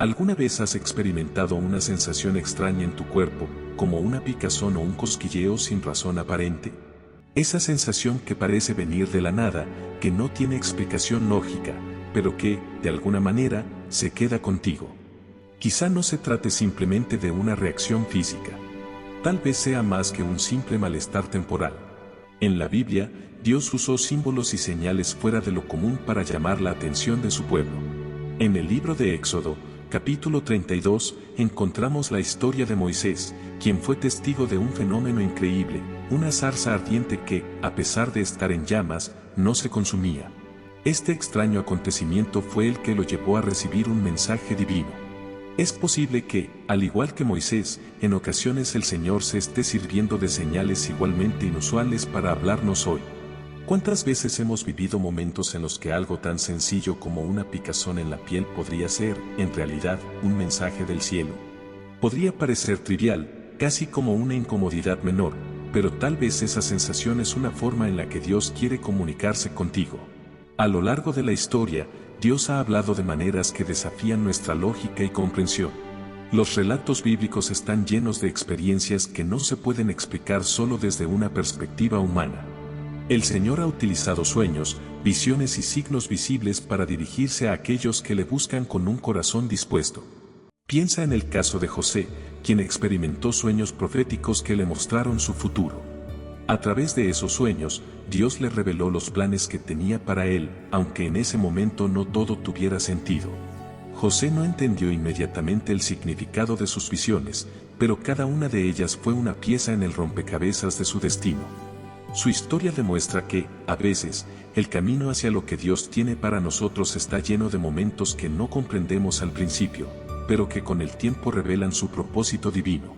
¿Alguna vez has experimentado una sensación extraña en tu cuerpo, como una picazón o un cosquilleo sin razón aparente? Esa sensación que parece venir de la nada, que no tiene explicación lógica, pero que, de alguna manera, se queda contigo. Quizá no se trate simplemente de una reacción física. Tal vez sea más que un simple malestar temporal. En la Biblia, Dios usó símbolos y señales fuera de lo común para llamar la atención de su pueblo. En el libro de Éxodo, capítulo 32, encontramos la historia de Moisés, quien fue testigo de un fenómeno increíble, una zarza ardiente que, a pesar de estar en llamas, no se consumía. Este extraño acontecimiento fue el que lo llevó a recibir un mensaje divino. Es posible que, al igual que Moisés, en ocasiones el Señor se esté sirviendo de señales igualmente inusuales para hablarnos hoy. ¿Cuántas veces hemos vivido momentos en los que algo tan sencillo como una picazón en la piel podría ser, en realidad, un mensaje del cielo? Podría parecer trivial, casi como una incomodidad menor, pero tal vez esa sensación es una forma en la que Dios quiere comunicarse contigo. A lo largo de la historia, Dios ha hablado de maneras que desafían nuestra lógica y comprensión. Los relatos bíblicos están llenos de experiencias que no se pueden explicar solo desde una perspectiva humana. El Señor ha utilizado sueños, visiones y signos visibles para dirigirse a aquellos que le buscan con un corazón dispuesto. Piensa en el caso de José, quien experimentó sueños proféticos que le mostraron su futuro. A través de esos sueños, Dios le reveló los planes que tenía para él, aunque en ese momento no todo tuviera sentido. José no entendió inmediatamente el significado de sus visiones, pero cada una de ellas fue una pieza en el rompecabezas de su destino. Su historia demuestra que, a veces, el camino hacia lo que Dios tiene para nosotros está lleno de momentos que no comprendemos al principio, pero que con el tiempo revelan su propósito divino.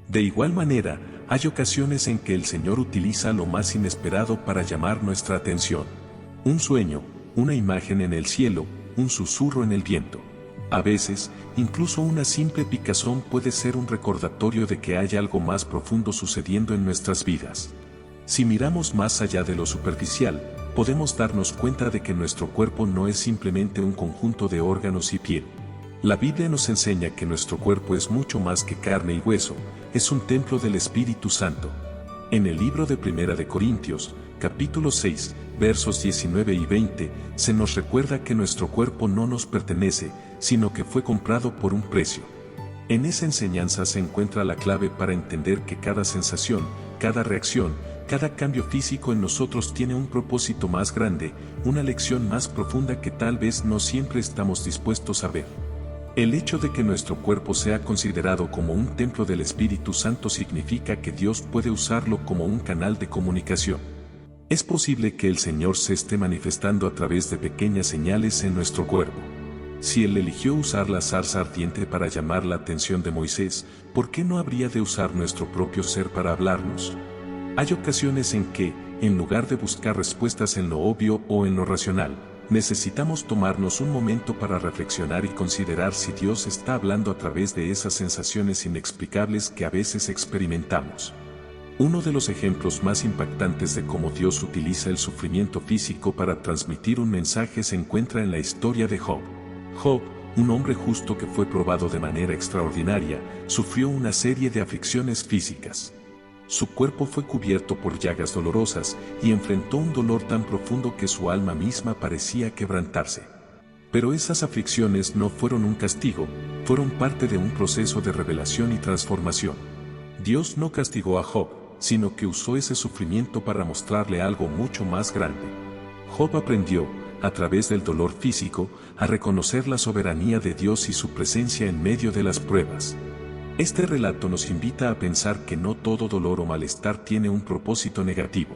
De igual manera, hay ocasiones en que el Señor utiliza lo más inesperado para llamar nuestra atención. Un sueño, una imagen en el cielo, un susurro en el viento. A veces, incluso una simple picazón puede ser un recordatorio de que hay algo más profundo sucediendo en nuestras vidas. Si miramos más allá de lo superficial, podemos darnos cuenta de que nuestro cuerpo no es simplemente un conjunto de órganos y piel. La Biblia nos enseña que nuestro cuerpo es mucho más que carne y hueso, es un templo del Espíritu Santo. En el libro de Primera de Corintios, capítulo 6, versos 19 y 20, se nos recuerda que nuestro cuerpo no nos pertenece, sino que fue comprado por un precio. En esa enseñanza se encuentra la clave para entender que cada sensación, cada reacción, cada cambio físico en nosotros tiene un propósito más grande, una lección más profunda que tal vez no siempre estamos dispuestos a ver. El hecho de que nuestro cuerpo sea considerado como un templo del Espíritu Santo significa que Dios puede usarlo como un canal de comunicación. Es posible que el Señor se esté manifestando a través de pequeñas señales en nuestro cuerpo. Si Él eligió usar la zarza ardiente para llamar la atención de Moisés, ¿por qué no habría de usar nuestro propio ser para hablarnos? Hay ocasiones en que, en lugar de buscar respuestas en lo obvio o en lo racional, necesitamos tomarnos un momento para reflexionar y considerar si Dios está hablando a través de esas sensaciones inexplicables que a veces experimentamos. Uno de los ejemplos más impactantes de cómo Dios utiliza el sufrimiento físico para transmitir un mensaje se encuentra en la historia de Job. Job, un hombre justo que fue probado de manera extraordinaria, sufrió una serie de aflicciones físicas. Su cuerpo fue cubierto por llagas dolorosas y enfrentó un dolor tan profundo que su alma misma parecía quebrantarse. Pero esas aflicciones no fueron un castigo, fueron parte de un proceso de revelación y transformación. Dios no castigó a Job, sino que usó ese sufrimiento para mostrarle algo mucho más grande. Job aprendió, a través del dolor físico, a reconocer la soberanía de Dios y su presencia en medio de las pruebas. Este relato nos invita a pensar que no todo dolor o malestar tiene un propósito negativo.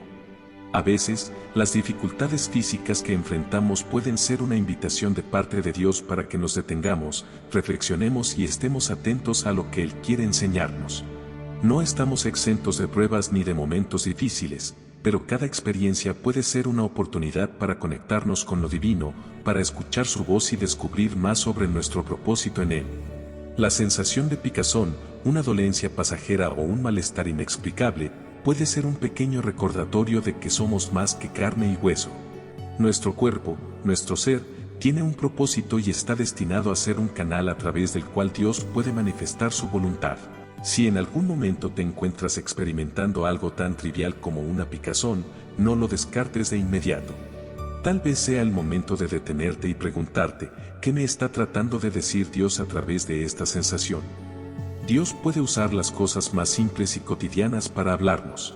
A veces, las dificultades físicas que enfrentamos pueden ser una invitación de parte de Dios para que nos detengamos, reflexionemos y estemos atentos a lo que Él quiere enseñarnos. No estamos exentos de pruebas ni de momentos difíciles, pero cada experiencia puede ser una oportunidad para conectarnos con lo divino, para escuchar su voz y descubrir más sobre nuestro propósito en Él. La sensación de picazón, una dolencia pasajera o un malestar inexplicable, puede ser un pequeño recordatorio de que somos más que carne y hueso. Nuestro cuerpo, nuestro ser, tiene un propósito y está destinado a ser un canal a través del cual Dios puede manifestar su voluntad. Si en algún momento te encuentras experimentando algo tan trivial como una picazón, no lo descartes de inmediato. Tal vez sea el momento de detenerte y preguntarte, ¿qué me está tratando de decir Dios a través de esta sensación? Dios puede usar las cosas más simples y cotidianas para hablarnos.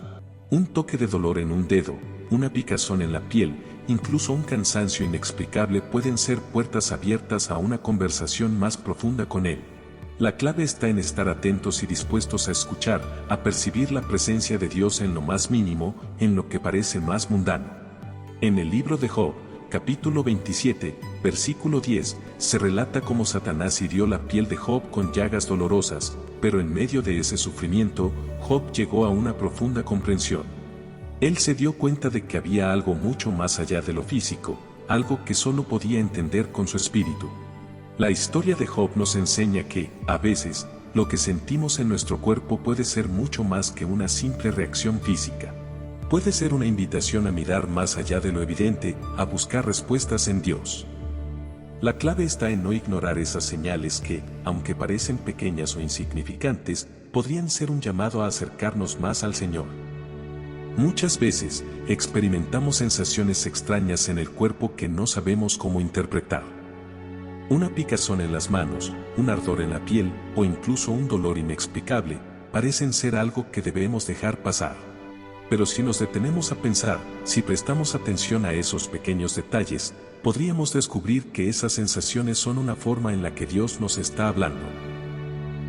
Un toque de dolor en un dedo, una picazón en la piel, incluso un cansancio inexplicable pueden ser puertas abiertas a una conversación más profunda con Él. La clave está en estar atentos y dispuestos a escuchar, a percibir la presencia de Dios en lo más mínimo, en lo que parece más mundano. En el libro de Job, capítulo 27, versículo 10, se relata cómo Satanás hirió la piel de Job con llagas dolorosas, pero en medio de ese sufrimiento, Job llegó a una profunda comprensión. Él se dio cuenta de que había algo mucho más allá de lo físico, algo que solo podía entender con su espíritu. La historia de Job nos enseña que, a veces, lo que sentimos en nuestro cuerpo puede ser mucho más que una simple reacción física. Puede ser una invitación a mirar más allá de lo evidente, a buscar respuestas en Dios. La clave está en no ignorar esas señales que, aunque parecen pequeñas o insignificantes, podrían ser un llamado a acercarnos más al Señor. Muchas veces, experimentamos sensaciones extrañas en el cuerpo que no sabemos cómo interpretar. Una picazón en las manos, un ardor en la piel o incluso un dolor inexplicable, parecen ser algo que debemos dejar pasar. Pero si nos detenemos a pensar, si prestamos atención a esos pequeños detalles, podríamos descubrir que esas sensaciones son una forma en la que Dios nos está hablando.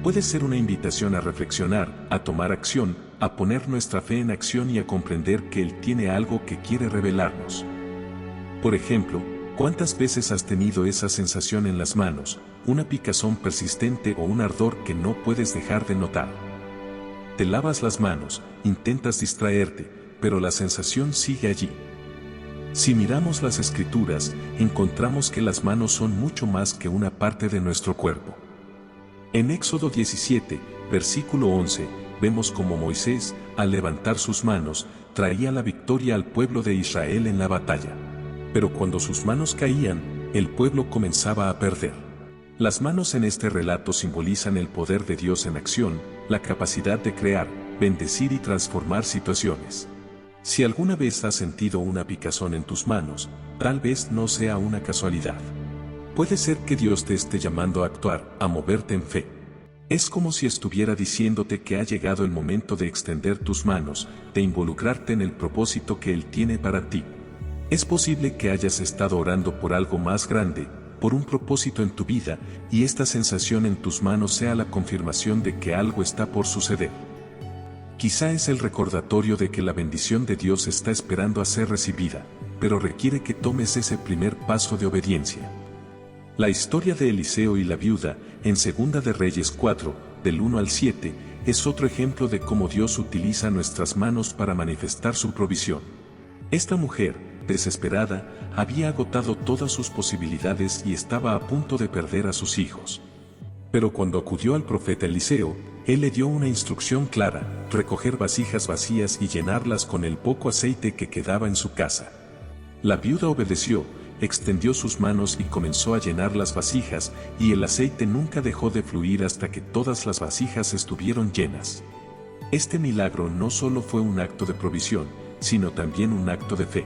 Puede ser una invitación a reflexionar, a tomar acción, a poner nuestra fe en acción y a comprender que Él tiene algo que quiere revelarnos. Por ejemplo, ¿cuántas veces has tenido esa sensación en las manos, una picazón persistente o un ardor que no puedes dejar de notar? Te lavas las manos, intentas distraerte, pero la sensación sigue allí. Si miramos las Escrituras, encontramos que las manos son mucho más que una parte de nuestro cuerpo. En Éxodo 17, versículo 11, vemos cómo Moisés, al levantar sus manos, traía la victoria al pueblo de Israel en la batalla. Pero cuando sus manos caían, el pueblo comenzaba a perder. Las manos en este relato simbolizan el poder de Dios en acción, la capacidad de crear, bendecir y transformar situaciones. Si alguna vez has sentido una picazón en tus manos, tal vez no sea una casualidad. Puede ser que Dios te esté llamando a actuar, a moverte en fe. Es como si estuviera diciéndote que ha llegado el momento de extender tus manos, de involucrarte en el propósito que Él tiene para ti. Es posible que hayas estado orando por algo más grande, por un propósito en tu vida, y esta sensación en tus manos sea la confirmación de que algo está por suceder. Quizá es el recordatorio de que la bendición de Dios está esperando a ser recibida, pero requiere que tomes ese primer paso de obediencia. La historia de Eliseo y la viuda, en 2 de Reyes 4, del 1 al 7, es otro ejemplo de cómo Dios utiliza nuestras manos para manifestar su provisión. Esta mujer, desesperada, había agotado todas sus posibilidades y estaba a punto de perder a sus hijos. Pero cuando acudió al profeta Eliseo, él le dio una instrucción clara: recoger vasijas vacías y llenarlas con el poco aceite que quedaba en su casa. La viuda obedeció, extendió sus manos y comenzó a llenar las vasijas, y el aceite nunca dejó de fluir hasta que todas las vasijas estuvieron llenas. Este milagro no solo fue un acto de provisión, sino también un acto de fe.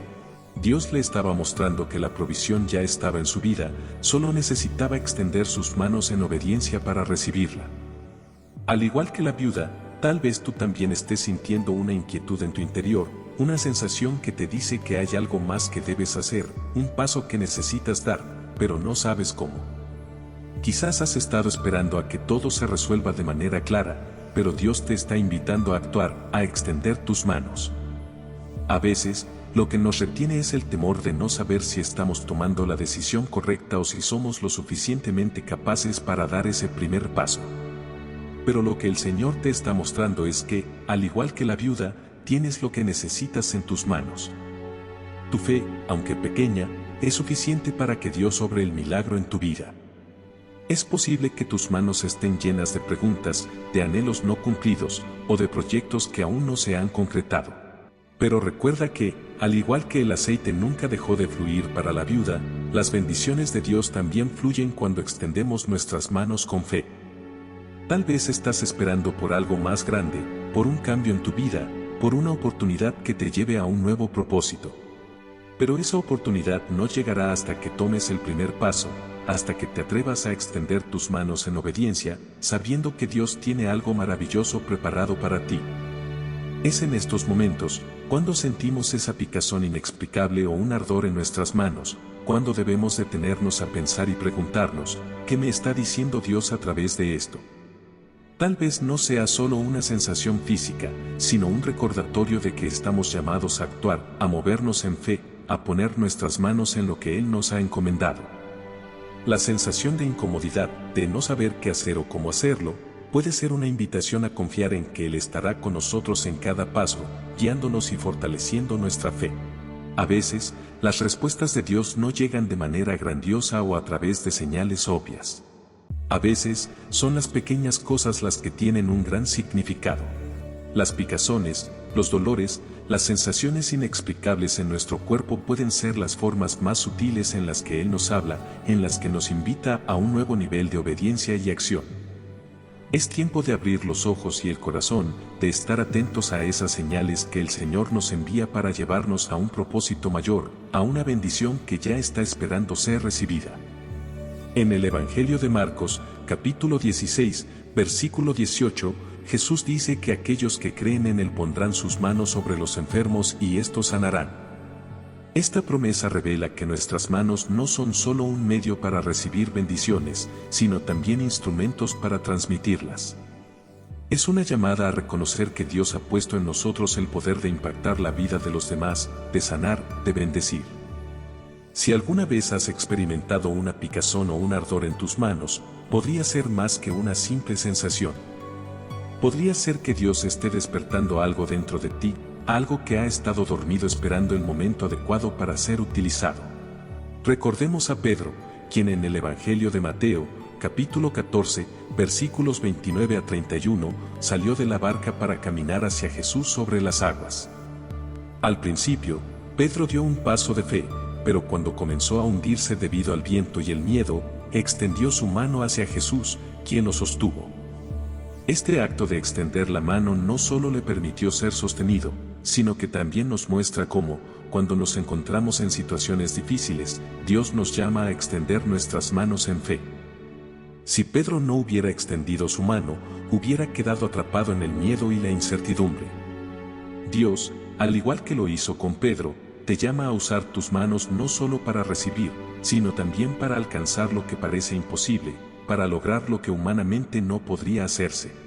Dios le estaba mostrando que la provisión ya estaba en su vida, solo necesitaba extender sus manos en obediencia para recibirla. Al igual que la viuda, tal vez tú también estés sintiendo una inquietud en tu interior, una sensación que te dice que hay algo más que debes hacer, un paso que necesitas dar, pero no sabes cómo. Quizás has estado esperando a que todo se resuelva de manera clara, pero Dios te está invitando a actuar, a extender tus manos. A veces, lo que nos retiene es el temor de no saber si estamos tomando la decisión correcta o si somos lo suficientemente capaces para dar ese primer paso. Pero lo que el Señor te está mostrando es que, al igual que la viuda, tienes lo que necesitas en tus manos. Tu fe, aunque pequeña, es suficiente para que Dios obre el milagro en tu vida. Es posible que tus manos estén llenas de preguntas, de anhelos no cumplidos, o de proyectos que aún no se han concretado. Pero recuerda que, al igual que el aceite nunca dejó de fluir para la viuda, Las bendiciones de Dios también fluyen cuando extendemos nuestras manos con fe. Tal vez estás esperando por algo más grande, por un cambio en tu vida, por una oportunidad que te lleve a un nuevo propósito. Pero esa oportunidad no llegará hasta que tomes el primer paso, hasta que te atrevas a extender tus manos en obediencia, sabiendo que Dios tiene algo maravilloso preparado para ti. Es en estos momentos, cuando sentimos esa picazón inexplicable o un ardor en nuestras manos, cuando debemos detenernos a pensar y preguntarnos, ¿qué me está diciendo Dios a través de esto? Tal vez no sea solo una sensación física, sino un recordatorio de que estamos llamados a actuar, a movernos en fe, a poner nuestras manos en lo que Él nos ha encomendado. La sensación de incomodidad, de no saber qué hacer o cómo hacerlo, puede ser una invitación a confiar en que Él estará con nosotros en cada paso, guiándonos y fortaleciendo nuestra fe. A veces, las respuestas de Dios no llegan de manera grandiosa o a través de señales obvias. A veces, son las pequeñas cosas las que tienen un gran significado. Las picazones, los dolores, las sensaciones inexplicables en nuestro cuerpo pueden ser las formas más sutiles en las que Él nos habla, en las que nos invita a un nuevo nivel de obediencia y acción. Es tiempo de abrir los ojos y el corazón, de estar atentos a esas señales que el Señor nos envía para llevarnos a un propósito mayor, a una bendición que ya está esperando ser recibida. En el Evangelio de Marcos, capítulo 16, versículo 18, Jesús dice que aquellos que creen en Él pondrán sus manos sobre los enfermos y estos sanarán. Esta promesa revela que nuestras manos no son solo un medio para recibir bendiciones, sino también instrumentos para transmitirlas. Es una llamada a reconocer que Dios ha puesto en nosotros el poder de impactar la vida de los demás, de sanar, de bendecir. Si alguna vez has experimentado una picazón o un ardor en tus manos, podría ser más que una simple sensación. Podría ser que Dios esté despertando algo dentro de ti, algo que ha estado dormido esperando el momento adecuado para ser utilizado. Recordemos a Pedro, quien en el Evangelio de Mateo, capítulo 14, versículos 29 a 31, salió de la barca para caminar hacia Jesús sobre las aguas. Al principio, Pedro dio un paso de fe, pero cuando comenzó a hundirse debido al viento y el miedo, extendió su mano hacia Jesús, quien lo sostuvo. Este acto de extender la mano no solo le permitió ser sostenido, sino que también nos muestra cómo, cuando nos encontramos en situaciones difíciles, Dios nos llama a extender nuestras manos en fe. Si Pedro no hubiera extendido su mano, hubiera quedado atrapado en el miedo y la incertidumbre. Dios, al igual que lo hizo con Pedro, te llama a usar tus manos no solo para recibir, sino también para alcanzar lo que parece imposible, para lograr lo que humanamente no podría hacerse.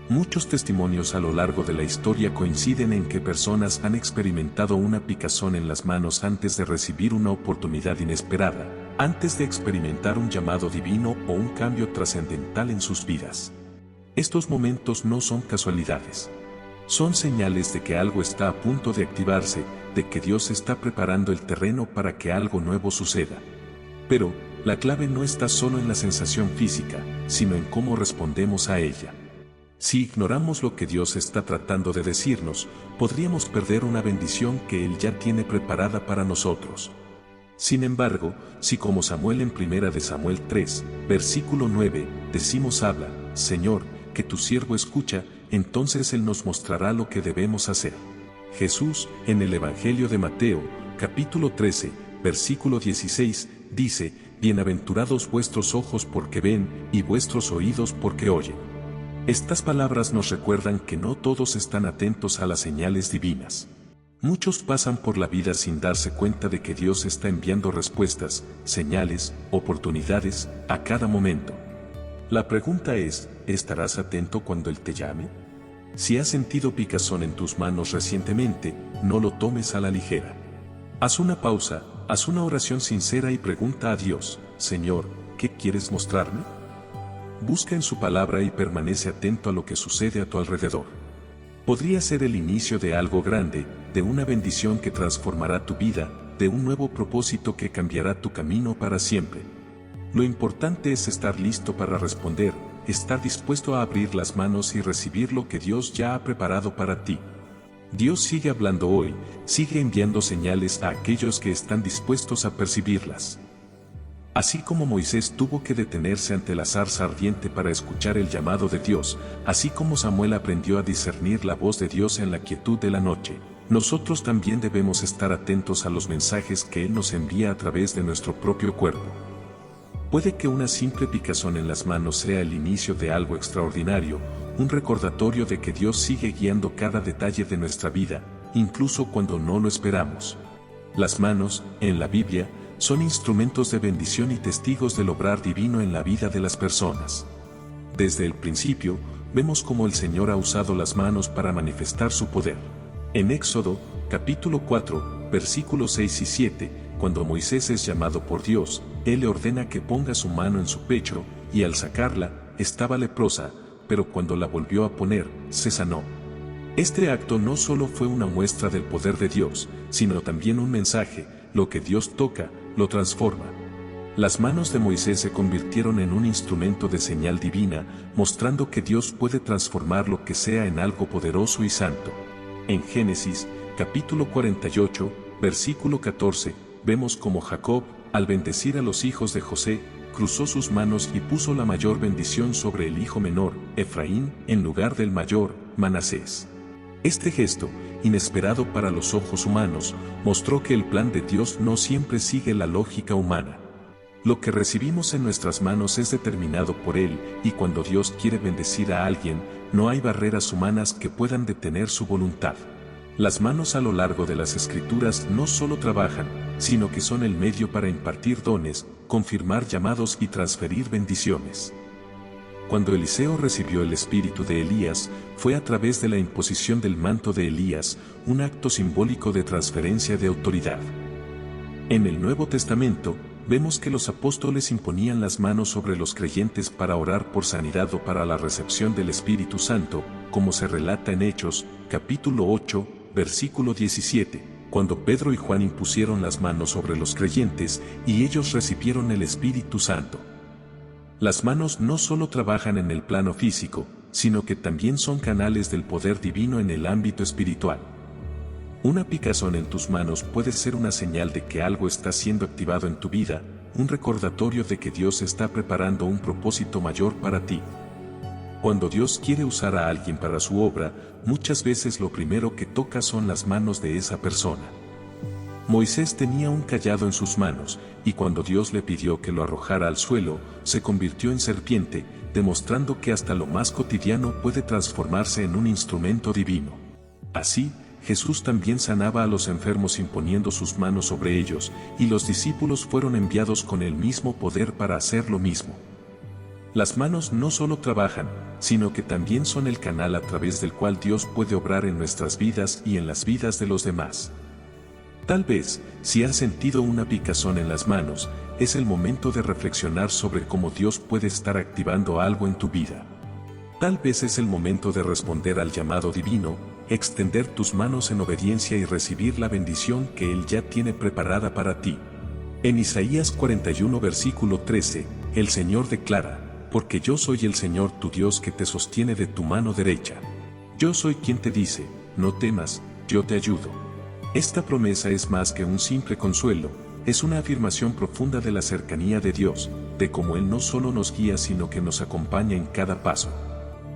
Muchos testimonios a lo largo de la historia coinciden en que personas han experimentado una picazón en las manos antes de recibir una oportunidad inesperada, antes de experimentar un llamado divino o un cambio trascendental en sus vidas. Estos momentos no son casualidades. Son señales de que algo está a punto de activarse, de que Dios está preparando el terreno para que algo nuevo suceda. Pero, la clave no está solo en la sensación física, sino en cómo respondemos a ella. Si ignoramos lo que Dios está tratando de decirnos, podríamos perder una bendición que Él ya tiene preparada para nosotros. Sin embargo, si como Samuel en 1 de Samuel 3, versículo 9, decimos habla, Señor, que tu siervo escucha, entonces Él nos mostrará lo que debemos hacer. Jesús, en el Evangelio de Mateo, capítulo 13, versículo 16, dice, Bienaventurados vuestros ojos porque ven, y vuestros oídos porque oyen. Estas palabras nos recuerdan que no todos están atentos a las señales divinas. Muchos pasan por la vida sin darse cuenta de que Dios está enviando respuestas, señales, oportunidades, a cada momento. La pregunta es, ¿estarás atento cuando Él te llame? Si has sentido picazón en tus manos recientemente, no lo tomes a la ligera. Haz una pausa, haz una oración sincera y pregunta a Dios, Señor, ¿qué quieres mostrarme? Busca en su palabra y permanece atento a lo que sucede a tu alrededor. Podría ser el inicio de algo grande, de una bendición que transformará tu vida, de un nuevo propósito que cambiará tu camino para siempre. Lo importante es estar listo para responder, estar dispuesto a abrir las manos y recibir lo que Dios ya ha preparado para ti. Dios sigue hablando hoy, sigue enviando señales a aquellos que están dispuestos a percibirlas. Así como Moisés tuvo que detenerse ante la zarza ardiente para escuchar el llamado de Dios, así como Samuel aprendió a discernir la voz de Dios en la quietud de la noche, nosotros también debemos estar atentos a los mensajes que Él nos envía a través de nuestro propio cuerpo. Puede que una simple picazón en las manos sea el inicio de algo extraordinario, un recordatorio de que Dios sigue guiando cada detalle de nuestra vida, incluso cuando no lo esperamos. Las manos, en la Biblia, son instrumentos de bendición y testigos del obrar divino en la vida de las personas. Desde el principio, vemos cómo el Señor ha usado las manos para manifestar su poder. En Éxodo, capítulo 4, versículos 6 y 7, cuando Moisés es llamado por Dios, Él le ordena que ponga su mano en su pecho, y al sacarla, estaba leprosa, pero cuando la volvió a poner, se sanó. Este acto no solo fue una muestra del poder de Dios, sino también un mensaje: lo que Dios toca, lo transforma. Las manos de Moisés se convirtieron en un instrumento de señal divina, mostrando que Dios puede transformar lo que sea en algo poderoso y santo. En Génesis, capítulo 48, versículo 14, vemos cómo Jacob, al bendecir a los hijos de José, cruzó sus manos y puso la mayor bendición sobre el hijo menor, Efraín, en lugar del mayor, Manasés. Este gesto, inesperado para los ojos humanos, mostró que el plan de Dios no siempre sigue la lógica humana. Lo que recibimos en nuestras manos es determinado por Él, y cuando Dios quiere bendecir a alguien, no hay barreras humanas que puedan detener su voluntad. Las manos a lo largo de las Escrituras no solo trabajan, sino que son el medio para impartir dones, confirmar llamados y transferir bendiciones. Cuando Eliseo recibió el espíritu de Elías, fue a través de la imposición del manto de Elías, un acto simbólico de transferencia de autoridad. En el Nuevo Testamento, vemos que los apóstoles imponían las manos sobre los creyentes para orar por sanidad o para la recepción del Espíritu Santo, como se relata en Hechos, capítulo 8, versículo 17, cuando Pedro y Juan impusieron las manos sobre los creyentes y ellos recibieron el Espíritu Santo. Las manos no solo trabajan en el plano físico, sino que también son canales del poder divino en el ámbito espiritual. Una picazón en tus manos puede ser una señal de que algo está siendo activado en tu vida, un recordatorio de que Dios está preparando un propósito mayor para ti. Cuando Dios quiere usar a alguien para su obra, muchas veces lo primero que toca son las manos de esa persona. Moisés tenía un cayado en sus manos, y cuando Dios le pidió que lo arrojara al suelo, se convirtió en serpiente, demostrando que hasta lo más cotidiano puede transformarse en un instrumento divino. Así, Jesús también sanaba a los enfermos imponiendo sus manos sobre ellos, y los discípulos fueron enviados con el mismo poder para hacer lo mismo. Las manos no solo trabajan, sino que también son el canal a través del cual Dios puede obrar en nuestras vidas y en las vidas de los demás. Tal vez, si has sentido una picazón en las manos, es el momento de reflexionar sobre cómo Dios puede estar activando algo en tu vida. Tal vez es el momento de responder al llamado divino, extender tus manos en obediencia y recibir la bendición que Él ya tiene preparada para ti. En Isaías 41 versículo 13, el Señor declara: porque yo soy el Señor tu Dios que te sostiene de tu mano derecha. Yo soy quien te dice, no temas, yo te ayudo. Esta promesa es más que un simple consuelo, es una afirmación profunda de la cercanía de Dios, de cómo Él no solo nos guía sino que nos acompaña en cada paso.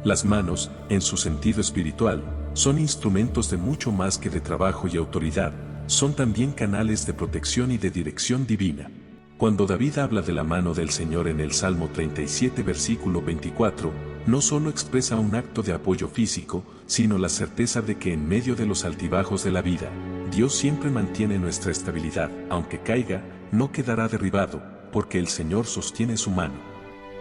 Las manos, en su sentido espiritual, son instrumentos de mucho más que de trabajo y autoridad, son también canales de protección y de dirección divina. Cuando David habla de la mano del Señor en el Salmo 37 versículo 24, no solo expresa un acto de apoyo físico, sino la certeza de que en medio de los altibajos de la vida, Dios siempre mantiene nuestra estabilidad, aunque caiga, no quedará derribado, porque el Señor sostiene su mano.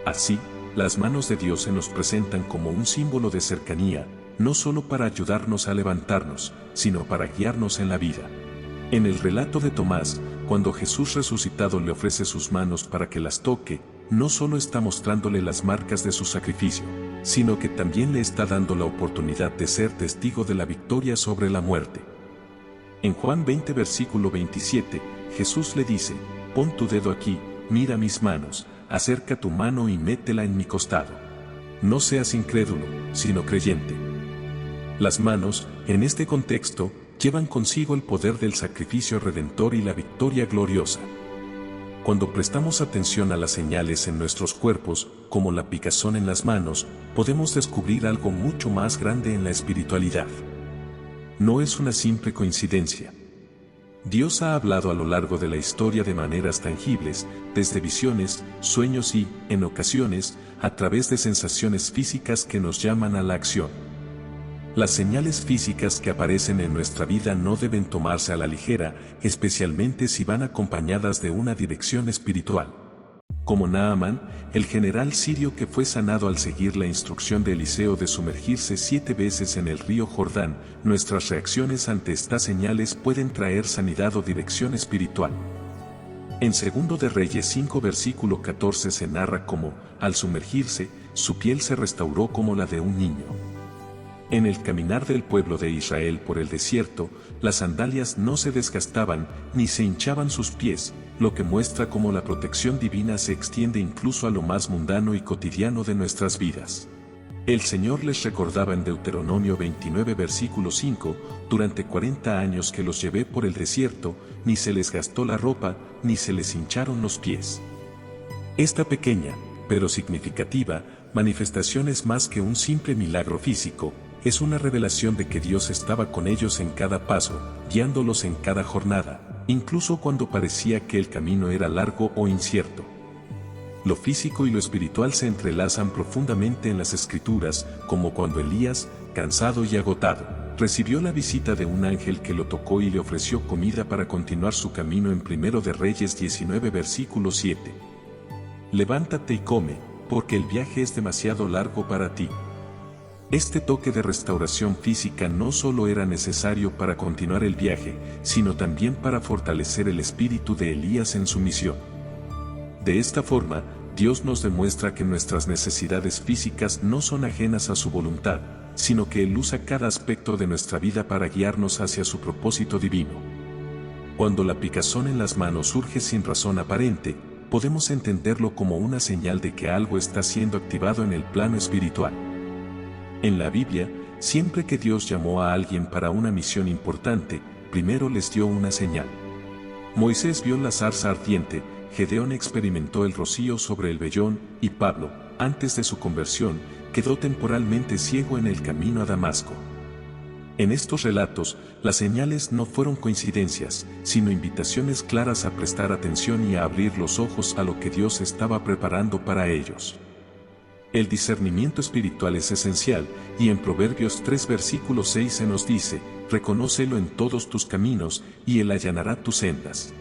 Así, las manos de Dios se nos presentan como un símbolo de cercanía, no solo para ayudarnos a levantarnos, sino para guiarnos en la vida. En el relato de Tomás, cuando Jesús resucitado le ofrece sus manos para que las toque, no solo está mostrándole las marcas de su sacrificio, sino que también le está dando la oportunidad de ser testigo de la victoria sobre la muerte. En Juan 20 versículo 27, Jesús le dice: pon tu dedo aquí, mira mis manos, acerca tu mano y métela en mi costado. No seas incrédulo, sino creyente. Las manos, en este contexto, llevan consigo el poder del sacrificio redentor y la victoria gloriosa. Cuando prestamos atención a las señales en nuestros cuerpos, como la picazón en las manos, podemos descubrir algo mucho más grande en la espiritualidad. No es una simple coincidencia. Dios ha hablado a lo largo de la historia de maneras tangibles, desde visiones, sueños y, en ocasiones, a través de sensaciones físicas que nos llaman a la acción. Las señales físicas que aparecen en nuestra vida no deben tomarse a la ligera, especialmente si van acompañadas de una dirección espiritual. Como Naamán, el general sirio que fue sanado al seguir la instrucción de Eliseo de sumergirse 7 veces en el río Jordán, nuestras reacciones ante estas señales pueden traer sanidad o dirección espiritual. En 2 de Reyes 5 versículo 14 se narra cómo, al sumergirse, su piel se restauró como la de un niño. En el caminar del pueblo de Israel por el desierto, las sandalias no se desgastaban ni se hinchaban sus pies, lo que muestra cómo la protección divina se extiende incluso a lo más mundano y cotidiano de nuestras vidas. El Señor les recordaba en Deuteronomio 29 versículo 5, durante 40 años que los llevé por el desierto, ni se les gastó la ropa, ni se les hincharon los pies. Esta pequeña, pero significativa, manifestación es más que un simple milagro físico, es una revelación de que Dios estaba con ellos en cada paso, guiándolos en cada jornada, incluso cuando parecía que el camino era largo o incierto. Lo físico y lo espiritual se entrelazan profundamente en las Escrituras, como cuando Elías, cansado y agotado, recibió la visita de un ángel que lo tocó y le ofreció comida para continuar su camino en 1 de Reyes 19 versículo 7. Levántate y come, porque el viaje es demasiado largo para ti. Este toque de restauración física no solo era necesario para continuar el viaje, sino también para fortalecer el espíritu de Elías en su misión. De esta forma, Dios nos demuestra que nuestras necesidades físicas no son ajenas a su voluntad, sino que Él usa cada aspecto de nuestra vida para guiarnos hacia su propósito divino. Cuando la picazón en las manos surge sin razón aparente, podemos entenderlo como una señal de que algo está siendo activado en el plano espiritual. En la Biblia, siempre que Dios llamó a alguien para una misión importante, primero les dio una señal. Moisés vio la zarza ardiente, Gedeón experimentó el rocío sobre el vellón, y Pablo, antes de su conversión, quedó temporalmente ciego en el camino a Damasco. En estos relatos, las señales no fueron coincidencias, sino invitaciones claras a prestar atención y a abrir los ojos a lo que Dios estaba preparando para ellos. El discernimiento espiritual es esencial, y en Proverbios 3 versículo 6 se nos dice, reconócelo en todos tus caminos, y Él allanará tus sendas.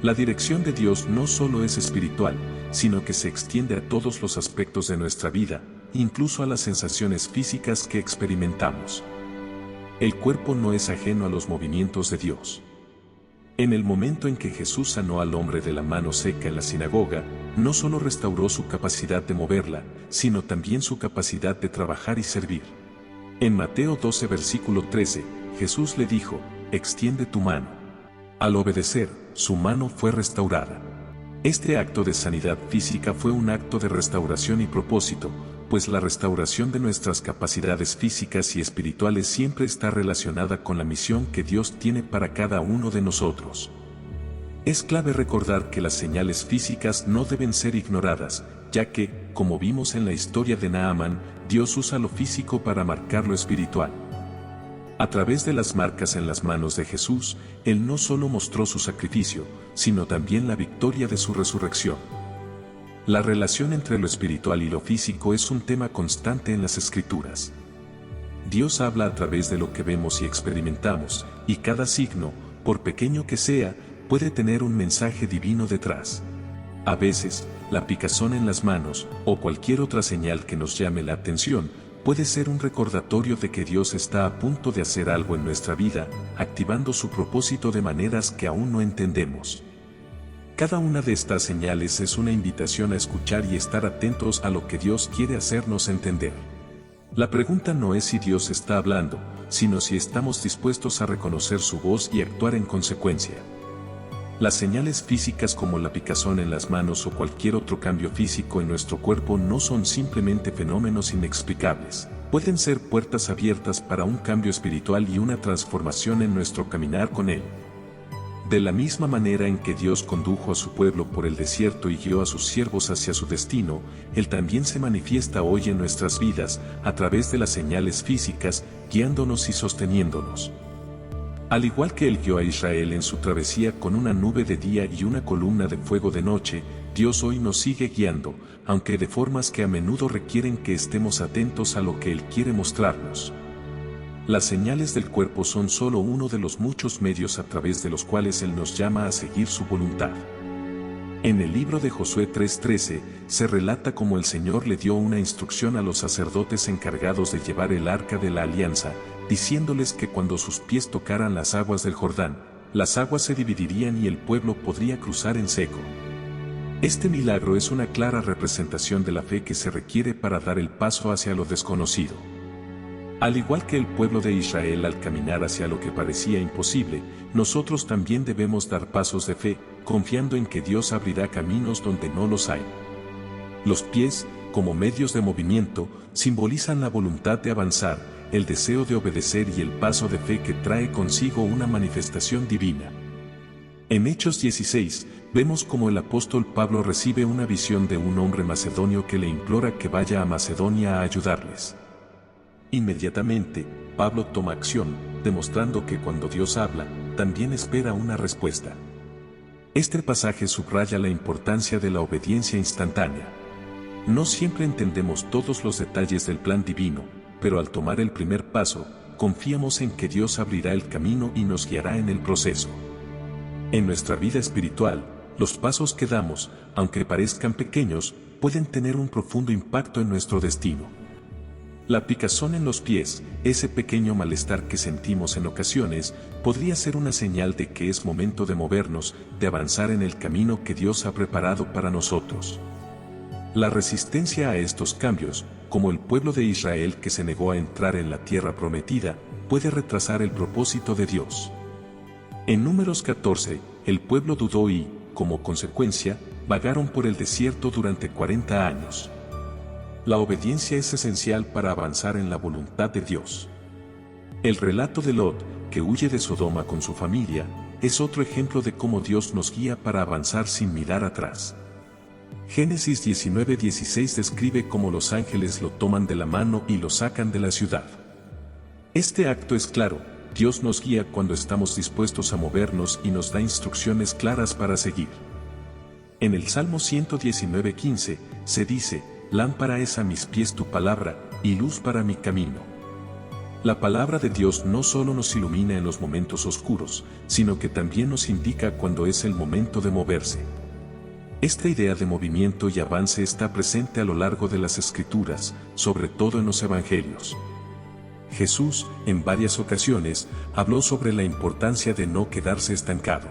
La dirección de Dios no solo es espiritual, sino que se extiende a todos los aspectos de nuestra vida, incluso a las sensaciones físicas que experimentamos. El cuerpo no es ajeno a los movimientos de Dios. En el momento en que Jesús sanó al hombre de la mano seca en la sinagoga, no solo restauró su capacidad de moverla, sino también su capacidad de trabajar y servir. En Mateo 12 versículo 13, Jesús le dijo, extiende tu mano. Al obedecer, su mano fue restaurada. Este acto de sanidad física fue un acto de restauración y propósito, pues la restauración de nuestras capacidades físicas y espirituales siempre está relacionada con la misión que Dios tiene para cada uno de nosotros. Es clave recordar que las señales físicas no deben ser ignoradas, ya que, como vimos en la historia de Naamán, Dios usa lo físico para marcar lo espiritual. A través de las marcas en las manos de Jesús, Él no solo mostró su sacrificio, sino también la victoria de su resurrección. La relación entre lo espiritual y lo físico es un tema constante en las Escrituras. Dios habla a través de lo que vemos y experimentamos, y cada signo, por pequeño que sea, puede tener un mensaje divino detrás. A veces, la picazón en las manos, o cualquier otra señal que nos llame la atención, puede ser un recordatorio de que Dios está a punto de hacer algo en nuestra vida, activando su propósito de maneras que aún no entendemos. Cada una de estas señales es una invitación a escuchar y estar atentos a lo que Dios quiere hacernos entender. La pregunta no es si Dios está hablando, sino si estamos dispuestos a reconocer su voz y actuar en consecuencia. Las señales físicas como la picazón en las manos o cualquier otro cambio físico en nuestro cuerpo no son simplemente fenómenos inexplicables. pueden ser puertas abiertas para un cambio espiritual y una transformación en nuestro caminar con Él. De la misma manera en que Dios condujo a su pueblo por el desierto y guió a sus siervos hacia su destino, Él también se manifiesta hoy en nuestras vidas, a través de las señales físicas, guiándonos y sosteniéndonos. Al igual que Él guió a Israel en su travesía con una nube de día y una columna de fuego de noche, Dios hoy nos sigue guiando, aunque de formas que a menudo requieren que estemos atentos a lo que Él quiere mostrarnos. Las señales del cuerpo son solo uno de los muchos medios a través de los cuales Él nos llama a seguir su voluntad. En el libro de Josué 3:13, se relata cómo el Señor le dio una instrucción a los sacerdotes encargados de llevar el arca de la alianza, diciéndoles que cuando sus pies tocaran las aguas del Jordán, las aguas se dividirían y el pueblo podría cruzar en seco. Este milagro es una clara representación de la fe que se requiere para dar el paso hacia lo desconocido. Al igual que el pueblo de Israel al caminar hacia lo que parecía imposible, nosotros también debemos dar pasos de fe, confiando en que Dios abrirá caminos donde no los hay. Los pies, como medios de movimiento, simbolizan la voluntad de avanzar, el deseo de obedecer y el paso de fe que trae consigo una manifestación divina. En Hechos 16, vemos cómo el apóstol Pablo recibe una visión de un hombre macedonio que le implora que vaya a Macedonia a ayudarles. Inmediatamente, Pablo toma acción, demostrando que cuando Dios habla, también espera una respuesta. Este pasaje subraya la importancia de la obediencia instantánea. No siempre entendemos todos los detalles del plan divino, pero al tomar el primer paso, confiamos en que Dios abrirá el camino y nos guiará en el proceso. En nuestra vida espiritual, los pasos que damos, aunque parezcan pequeños, pueden tener un profundo impacto en nuestro destino. La picazón en los pies, ese pequeño malestar que sentimos en ocasiones, podría ser una señal de que es momento de movernos, de avanzar en el camino que Dios ha preparado para nosotros. La resistencia a estos cambios, como el pueblo de Israel que se negó a entrar en la tierra prometida, puede retrasar el propósito de Dios. En Números 14, el pueblo dudó y, como consecuencia, vagaron por el desierto durante 40 años. La obediencia es esencial para avanzar en la voluntad de Dios. El relato de Lot, que huye de Sodoma con su familia, es otro ejemplo de cómo Dios nos guía para avanzar sin mirar atrás. Génesis 19:16 describe cómo los ángeles lo toman de la mano y lo sacan de la ciudad. Este acto es claro, Dios nos guía cuando estamos dispuestos a movernos y nos da instrucciones claras para seguir. En el Salmo 119:15, se dice: lámpara es a mis pies tu palabra, y luz para mi camino. La palabra de Dios no solo nos ilumina en los momentos oscuros, sino que también nos indica cuando es el momento de moverse. Esta idea de movimiento y avance está presente a lo largo de las Escrituras, sobre todo en los Evangelios. Jesús, en varias ocasiones, habló sobre la importancia de no quedarse estancado.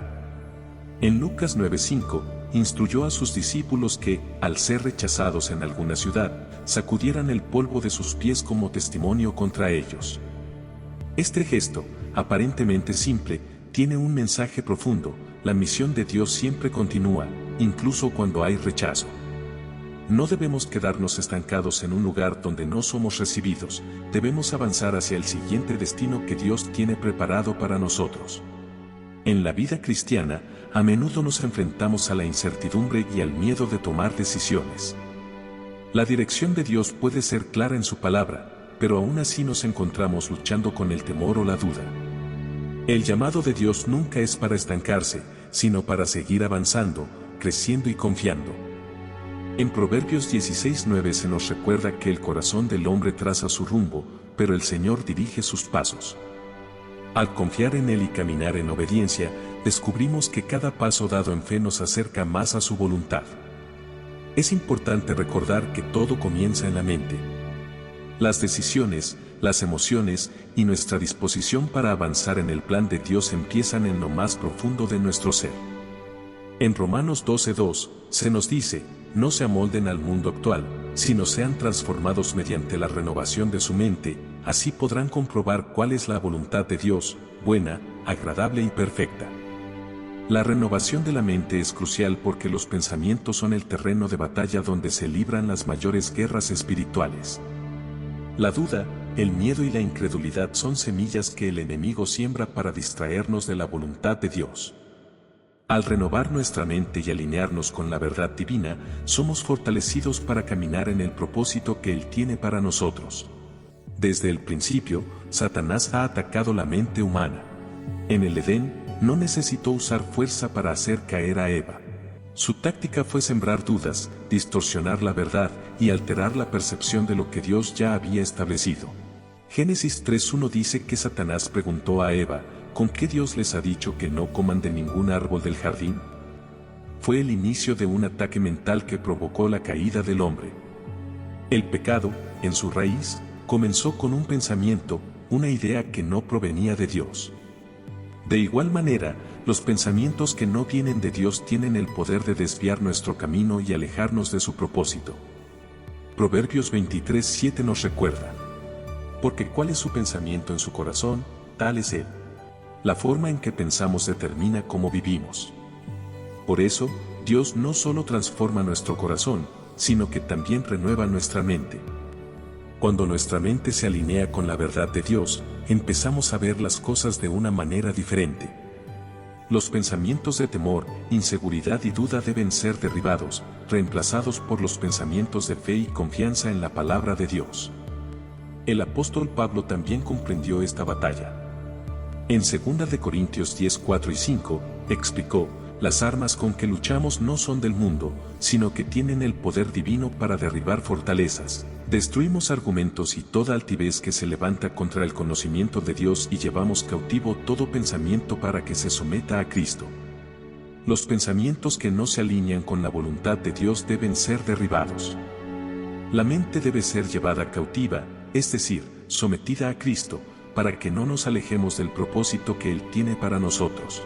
En Lucas 9:5, instruyó a sus discípulos que, al ser rechazados en alguna ciudad, sacudieran el polvo de sus pies como testimonio contra ellos. Este gesto, aparentemente simple, tiene un mensaje profundo: la misión de Dios siempre continúa, incluso cuando hay rechazo. No debemos quedarnos estancados en un lugar donde no somos recibidos, debemos avanzar hacia el siguiente destino que Dios tiene preparado para nosotros. En la vida cristiana, a menudo nos enfrentamos a la incertidumbre y al miedo de tomar decisiones. La dirección de Dios puede ser clara en su palabra, pero aún así nos encontramos luchando con el temor o la duda. El llamado de Dios nunca es para estancarse, sino para seguir avanzando, creciendo y confiando. En Proverbios 16:9 se nos recuerda que el corazón del hombre traza su rumbo, pero el Señor dirige sus pasos. Al confiar en Él y caminar en obediencia, descubrimos que cada paso dado en fe nos acerca más a su voluntad. Es importante recordar que todo comienza en la mente. Las decisiones, las emociones y nuestra disposición para avanzar en el plan de Dios empiezan en lo más profundo de nuestro ser. En Romanos 12:2, se nos dice: no se amolden al mundo actual, sino sean transformados mediante la renovación de su mente, así podrán comprobar cuál es la voluntad de Dios, buena, agradable y perfecta. La renovación de la mente es crucial porque los pensamientos son el terreno de batalla donde se libran las mayores guerras espirituales. La duda, el miedo y la incredulidad son semillas que el enemigo siembra para distraernos de la voluntad de Dios. Al renovar nuestra mente y alinearnos con la verdad divina, somos fortalecidos para caminar en el propósito que Él tiene para nosotros. Desde el principio, Satanás ha atacado la mente humana. En el Edén, no necesitó usar fuerza para hacer caer a Eva. Su táctica fue sembrar dudas, distorsionar la verdad y alterar la percepción de lo que Dios ya había establecido. Génesis 3:1 dice que Satanás preguntó a Eva, ¿con qué Dios les ha dicho que no coman de ningún árbol del jardín? Fue el inicio de un ataque mental que provocó la caída del hombre. El pecado, en su raíz, comenzó con un pensamiento, una idea que no provenía de Dios. De igual manera, los pensamientos que no vienen de Dios tienen el poder de desviar nuestro camino y alejarnos de su propósito. Proverbios 23:7 nos recuerda: porque cuál es su pensamiento en su corazón, tal es él. La forma en que pensamos determina cómo vivimos. Por eso, Dios no solo transforma nuestro corazón, sino que también renueva nuestra mente. Cuando nuestra mente se alinea con la verdad de Dios, empezamos a ver las cosas de una manera diferente. Los pensamientos de temor, inseguridad y duda deben ser derribados, reemplazados por los pensamientos de fe y confianza en la palabra de Dios. El apóstol Pablo también comprendió esta batalla. En 2 Corintios 10:4 y 5, explicó: las armas con que luchamos no son del mundo, sino que tienen el poder divino para derribar fortalezas. Destruimos argumentos y toda altivez que se levanta contra el conocimiento de Dios y llevamos cautivo todo pensamiento para que se someta a Cristo. Los pensamientos que no se alinean con la voluntad de Dios deben ser derribados. La mente debe ser llevada cautiva, es decir, sometida a Cristo, para que no nos alejemos del propósito que Él tiene para nosotros.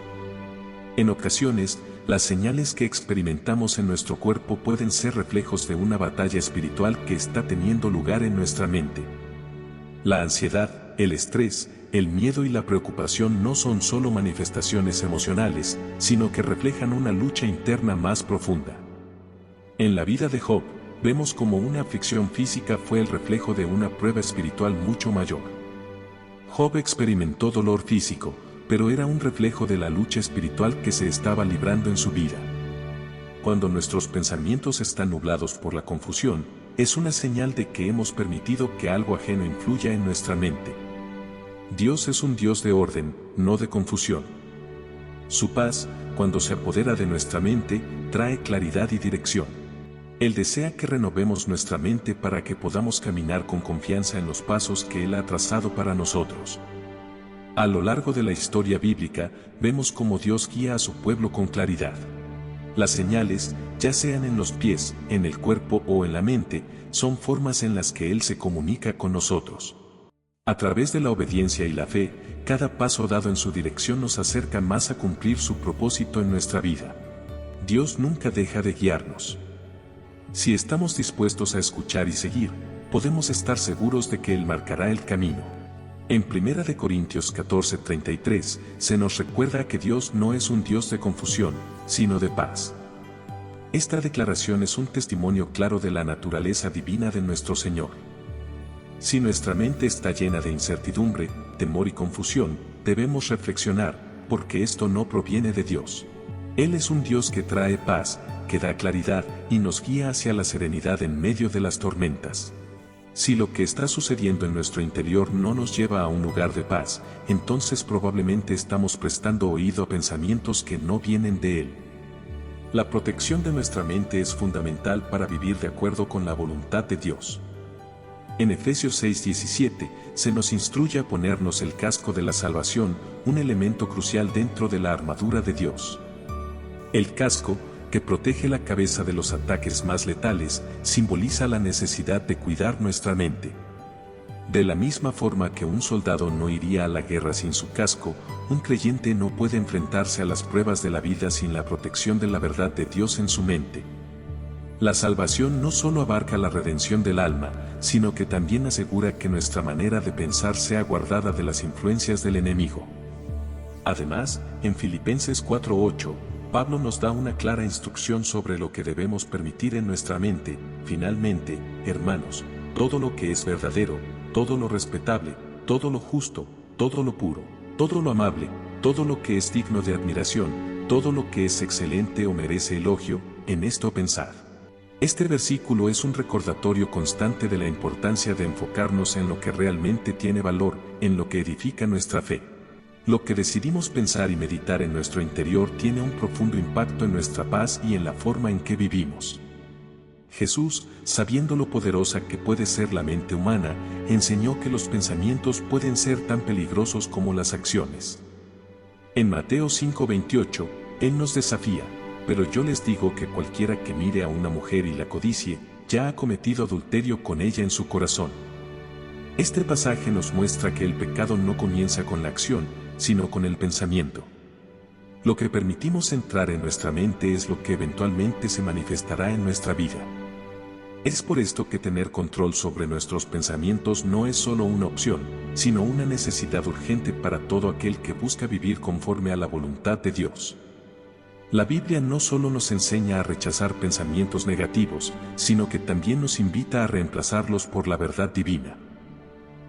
En ocasiones, las señales que experimentamos en nuestro cuerpo pueden ser reflejos de una batalla espiritual que está teniendo lugar en nuestra mente. La ansiedad, el estrés, el miedo y la preocupación no son solo manifestaciones emocionales, sino que reflejan una lucha interna más profunda. En la vida de Job, vemos cómo una aflicción física fue el reflejo de una prueba espiritual mucho mayor. Job experimentó dolor físico, pero era un reflejo de la lucha espiritual que se estaba librando en su vida. Cuando nuestros pensamientos están nublados por la confusión, es una señal de que hemos permitido que algo ajeno influya en nuestra mente. Dios es un Dios de orden, no de confusión. Su paz, cuando se apodera de nuestra mente, trae claridad y dirección. Él desea que renovemos nuestra mente para que podamos caminar con confianza en los pasos que Él ha trazado para nosotros. A lo largo de la historia bíblica, vemos cómo Dios guía a su pueblo con claridad. Las señales, ya sean en los pies, en el cuerpo o en la mente, son formas en las que Él se comunica con nosotros. A través de la obediencia y la fe, cada paso dado en su dirección nos acerca más a cumplir su propósito en nuestra vida. Dios nunca deja de guiarnos. Si estamos dispuestos a escuchar y seguir, podemos estar seguros de que Él marcará el camino. En 1 Corintios 14:33, se nos recuerda que Dios no es un Dios de confusión, sino de paz. Esta declaración es un testimonio claro de la naturaleza divina de nuestro Señor. Si nuestra mente está llena de incertidumbre, temor y confusión, debemos reflexionar, porque esto no proviene de Dios. Él es un Dios que trae paz, que da claridad y nos guía hacia la serenidad en medio de las tormentas. Si lo que está sucediendo en nuestro interior no nos lleva a un lugar de paz, entonces probablemente estamos prestando oído a pensamientos que no vienen de Él. La protección de nuestra mente es fundamental para vivir de acuerdo con la voluntad de Dios. En Efesios 6:17, se nos instruye a ponernos el casco de la salvación, un elemento crucial dentro de la armadura de Dios. El casco, que protege la cabeza de los ataques más letales, simboliza la necesidad de cuidar nuestra mente. De la misma forma que un soldado no iría a la guerra sin su casco, un creyente no puede enfrentarse a las pruebas de la vida sin la protección de la verdad de Dios en su mente. La salvación no solo abarca la redención del alma, sino que también asegura que nuestra manera de pensar sea guardada de las influencias del enemigo. Además, en Filipenses 4:8, Pablo nos da una clara instrucción sobre lo que debemos permitir en nuestra mente. Finalmente, hermanos, todo lo que es verdadero, todo lo respetable, todo lo justo, todo lo puro, todo lo amable, todo lo que es digno de admiración, todo lo que es excelente o merece elogio, en esto pensad. Este versículo es un recordatorio constante de la importancia de enfocarnos en lo que realmente tiene valor, en lo que edifica nuestra fe. Lo que decidimos pensar y meditar en nuestro interior tiene un profundo impacto en nuestra paz y en la forma en que vivimos. Jesús, sabiendo lo poderosa que puede ser la mente humana, enseñó que los pensamientos pueden ser tan peligrosos como las acciones. En Mateo 5:28, Él nos desafía: pero yo les digo que cualquiera que mire a una mujer y la codicie, ya ha cometido adulterio con ella en su corazón. Este pasaje nos muestra que el pecado no comienza con la acción, sino con el pensamiento. Lo que permitimos entrar en nuestra mente es lo que eventualmente se manifestará en nuestra vida. Es por esto que tener control sobre nuestros pensamientos no es solo una opción, sino una necesidad urgente para todo aquel que busca vivir conforme a la voluntad de Dios. La Biblia no solo nos enseña a rechazar pensamientos negativos, sino que también nos invita a reemplazarlos por la verdad divina.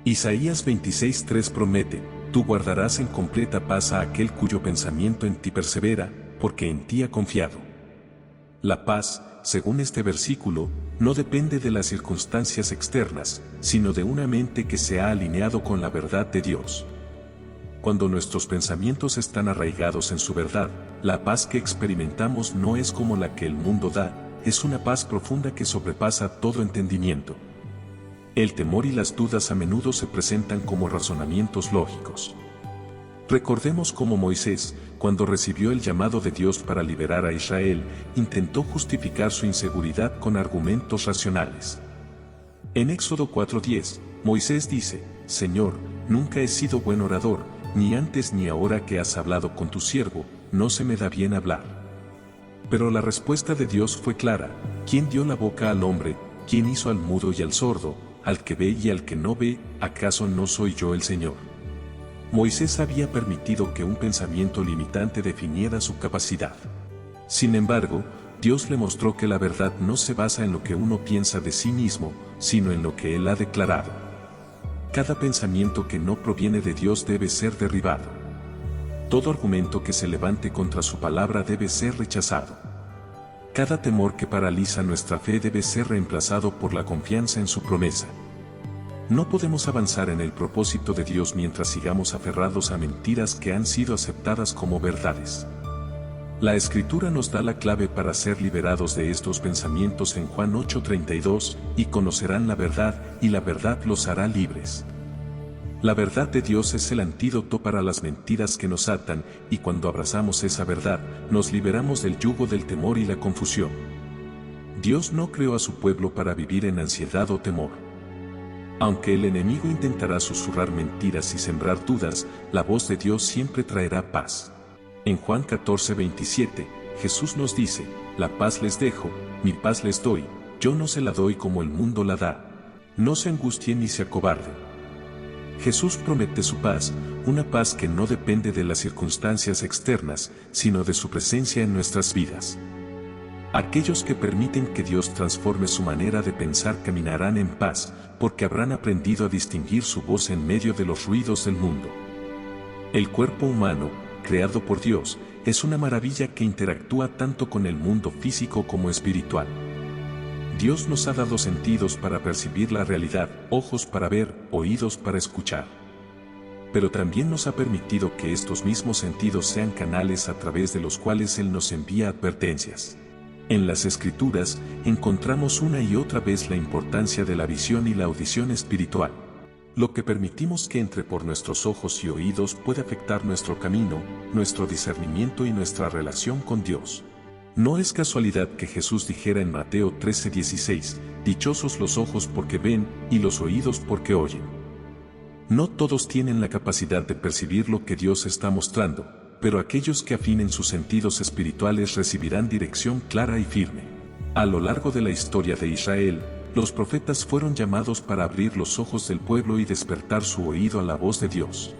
Isaías 26:3 promete: tú guardarás en completa paz a aquel cuyo pensamiento en ti persevera, porque en ti ha confiado. La paz, según este versículo, no depende de las circunstancias externas, sino de una mente que se ha alineado con la verdad de Dios. Cuando nuestros pensamientos están arraigados en su verdad, la paz que experimentamos no es como la que el mundo da, es una paz profunda que sobrepasa todo entendimiento. El temor y las dudas a menudo se presentan como razonamientos lógicos. Recordemos cómo Moisés, cuando recibió el llamado de Dios para liberar a Israel, intentó justificar su inseguridad con argumentos racionales. En Éxodo 4:10, Moisés dice: Señor, nunca he sido buen orador, ni antes ni ahora que has hablado con tu siervo, no se me da bien hablar. Pero la respuesta de Dios fue clara: ¿quién dio la boca al hombre? ¿Quién hizo al mudo y al sordo, al que ve y al que no ve? ¿Acaso no soy yo el Señor? Moisés había permitido que un pensamiento limitante definiera su capacidad. Sin embargo, Dios le mostró que la verdad no se basa en lo que uno piensa de sí mismo, sino en lo que Él ha declarado. Cada pensamiento que no proviene de Dios debe ser derribado. Todo argumento que se levante contra su palabra debe ser rechazado. Cada temor que paraliza nuestra fe debe ser reemplazado por la confianza en su promesa. No podemos avanzar en el propósito de Dios mientras sigamos aferrados a mentiras que han sido aceptadas como verdades. La Escritura nos da la clave para ser liberados de estos pensamientos en Juan 8:32, y conocerán la verdad, y la verdad los hará libres. La verdad de Dios es el antídoto para las mentiras que nos atan, y cuando abrazamos esa verdad, nos liberamos del yugo del temor y la confusión. Dios no creó a su pueblo para vivir en ansiedad o temor. Aunque el enemigo intentará susurrar mentiras y sembrar dudas, la voz de Dios siempre traerá paz. En Juan 14:27, Jesús nos dice: la paz les dejo, mi paz les doy, yo no se la doy como el mundo la da. No se angustien ni se acobarden. Jesús promete su paz, una paz que no depende de las circunstancias externas, sino de su presencia en nuestras vidas. Aquellos que permiten que Dios transforme su manera de pensar caminarán en paz, porque habrán aprendido a distinguir su voz en medio de los ruidos del mundo. El cuerpo humano, creado por Dios, es una maravilla que interactúa tanto con el mundo físico como espiritual. Dios nos ha dado sentidos para percibir la realidad, ojos para ver, oídos para escuchar. Pero también nos ha permitido que estos mismos sentidos sean canales a través de los cuales Él nos envía advertencias. En las Escrituras, encontramos una y otra vez la importancia de la visión y la audición espiritual. Lo que permitimos que entre por nuestros ojos y oídos puede afectar nuestro camino, nuestro discernimiento y nuestra relación con Dios. No es casualidad que Jesús dijera en Mateo 13:16, dichosos los ojos porque ven, y los oídos porque oyen. No todos tienen la capacidad de percibir lo que Dios está mostrando, pero aquellos que afinen sus sentidos espirituales recibirán dirección clara y firme. A lo largo de la historia de Israel, los profetas fueron llamados para abrir los ojos del pueblo y despertar su oído a la voz de Dios.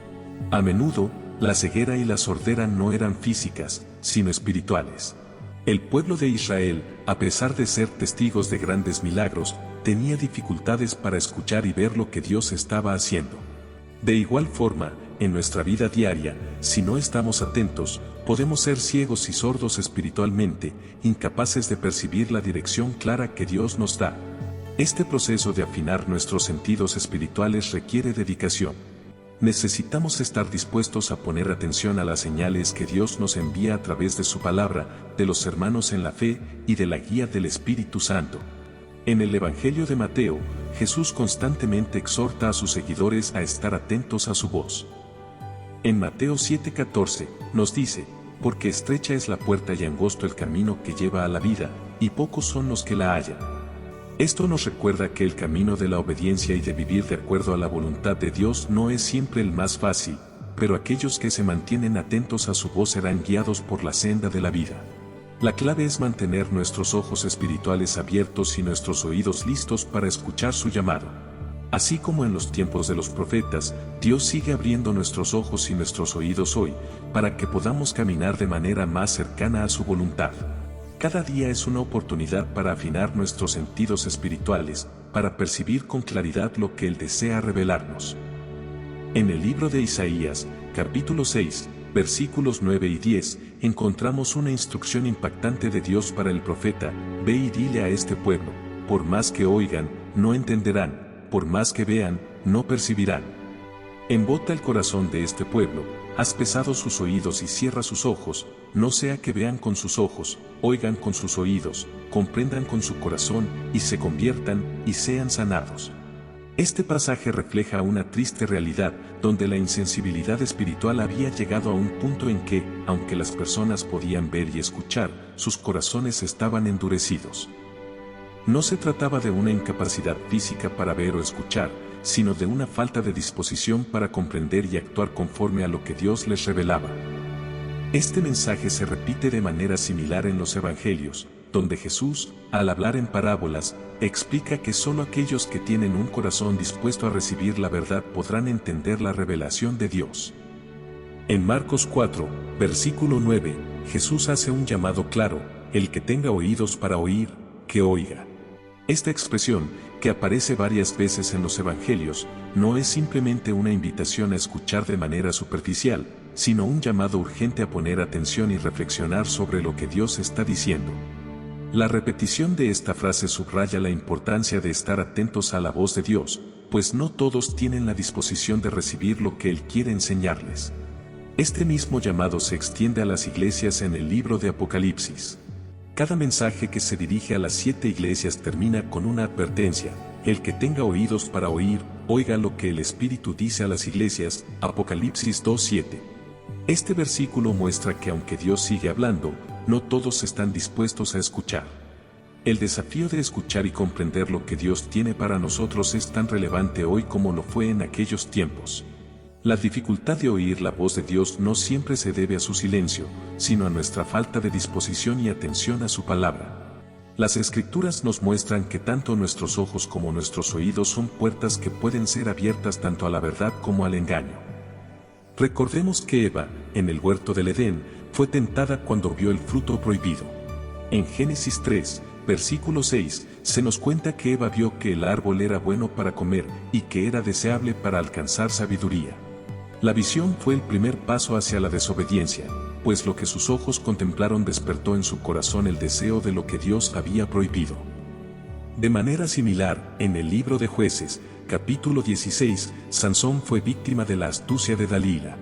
A menudo, la ceguera y la sordera no eran físicas, sino espirituales. El pueblo de Israel, a pesar de ser testigos de grandes milagros, tenía dificultades para escuchar y ver lo que Dios estaba haciendo. De igual forma, en nuestra vida diaria, si no estamos atentos, podemos ser ciegos y sordos espiritualmente, incapaces de percibir la dirección clara que Dios nos da. Este proceso de afinar nuestros sentidos espirituales requiere dedicación. Necesitamos estar dispuestos a poner atención a las señales que Dios nos envía a través de su palabra, de los hermanos en la fe y de la guía del Espíritu Santo. En el Evangelio de Mateo, Jesús constantemente exhorta a sus seguidores a estar atentos a su voz. En Mateo 7:14, nos dice, porque estrecha es la puerta y angosto el camino que lleva a la vida, y pocos son los que la hallan. Esto nos recuerda que el camino de la obediencia y de vivir de acuerdo a la voluntad de Dios no es siempre el más fácil, pero aquellos que se mantienen atentos a su voz serán guiados por la senda de la vida. La clave es mantener nuestros ojos espirituales abiertos y nuestros oídos listos para escuchar su llamado. Así como en los tiempos de los profetas, Dios sigue abriendo nuestros ojos y nuestros oídos hoy, para que podamos caminar de manera más cercana a su voluntad. Cada día es una oportunidad para afinar nuestros sentidos espirituales, para percibir con claridad lo que Él desea revelarnos. En el libro de Isaías, capítulo 6, versículos 9 y 10, encontramos una instrucción impactante de Dios para el profeta: ve y dile a este pueblo, por más que oigan, no entenderán, por más que vean, no percibirán. Embota el corazón de este pueblo, has pesado sus oídos y cierra sus ojos, no sea que vean con sus ojos, oigan con sus oídos, comprendan con su corazón, y se conviertan, y sean sanados. Este pasaje refleja una triste realidad, donde la insensibilidad espiritual había llegado a un punto en que, aunque las personas podían ver y escuchar, sus corazones estaban endurecidos. No se trataba de una incapacidad física para ver o escuchar, sino de una falta de disposición para comprender y actuar conforme a lo que Dios les revelaba. Este mensaje se repite de manera similar en los Evangelios, donde Jesús, al hablar en parábolas, explica que solo aquellos que tienen un corazón dispuesto a recibir la verdad podrán entender la revelación de Dios. En Marcos 4, versículo 9, Jesús hace un llamado claro: el que tenga oídos para oír, que oiga. Esta expresión, que aparece varias veces en los Evangelios, no es simplemente una invitación a escuchar de manera superficial, sino un llamado urgente a poner atención y reflexionar sobre lo que Dios está diciendo. La repetición de esta frase subraya la importancia de estar atentos a la voz de Dios, pues no todos tienen la disposición de recibir lo que Él quiere enseñarles. Este mismo llamado se extiende a las iglesias en el libro de Apocalipsis. Cada mensaje que se dirige a las 7 iglesias termina con una advertencia: el que tenga oídos para oír, oiga lo que el Espíritu dice a las iglesias. Apocalipsis 2:7. Este versículo muestra que aunque Dios sigue hablando, no todos están dispuestos a escuchar. El desafío de escuchar y comprender lo que Dios tiene para nosotros es tan relevante hoy como lo fue en aquellos tiempos. La dificultad de oír la voz de Dios no siempre se debe a su silencio, sino a nuestra falta de disposición y atención a su palabra. Las Escrituras nos muestran que tanto nuestros ojos como nuestros oídos son puertas que pueden ser abiertas tanto a la verdad como al engaño. Recordemos que Eva, en el huerto del Edén, fue tentada cuando vio el fruto prohibido. En Génesis 3, versículo 6, se nos cuenta que Eva vio que el árbol era bueno para comer y que era deseable para alcanzar sabiduría. La visión fue el primer paso hacia la desobediencia, pues lo que sus ojos contemplaron despertó en su corazón el deseo de lo que Dios había prohibido. De manera similar, en el libro de Jueces, capítulo 16, Sansón fue víctima de la astucia de Dalila.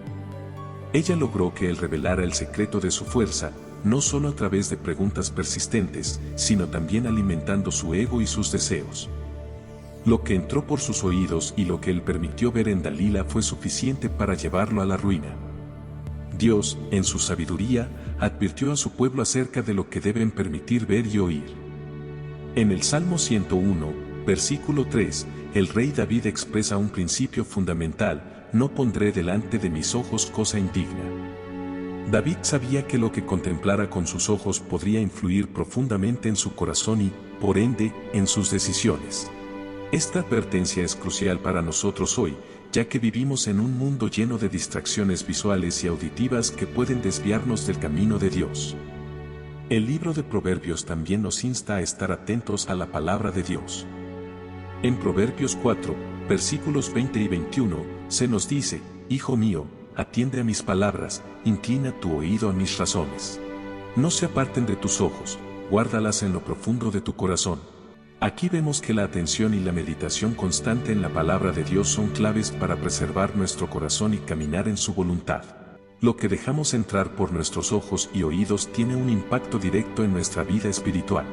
Ella logró que él revelara el secreto de su fuerza, no solo a través de preguntas persistentes, sino también alimentando su ego y sus deseos. Lo que entró por sus oídos y lo que él permitió ver en Dalila fue suficiente para llevarlo a la ruina. Dios, en su sabiduría, advirtió a su pueblo acerca de lo que deben permitir ver y oír. En el Salmo 101, versículo 3, el rey David expresa un principio fundamental: no pondré delante de mis ojos cosa indigna. David sabía que lo que contemplara con sus ojos podría influir profundamente en su corazón y, por ende, en sus decisiones. Esta advertencia es crucial para nosotros hoy, ya que vivimos en un mundo lleno de distracciones visuales y auditivas que pueden desviarnos del camino de Dios. El libro de Proverbios también nos insta a estar atentos a la palabra de Dios. En Proverbios 4, versículos 20 y 21, se nos dice, Hijo mío, atiende a mis palabras, inclina tu oído a mis razones. No se aparten de tus ojos, guárdalas en lo profundo de tu corazón. Aquí vemos que la atención y la meditación constante en la palabra de Dios son claves para preservar nuestro corazón y caminar en su voluntad. Lo que dejamos entrar por nuestros ojos y oídos tiene un impacto directo en nuestra vida espiritual.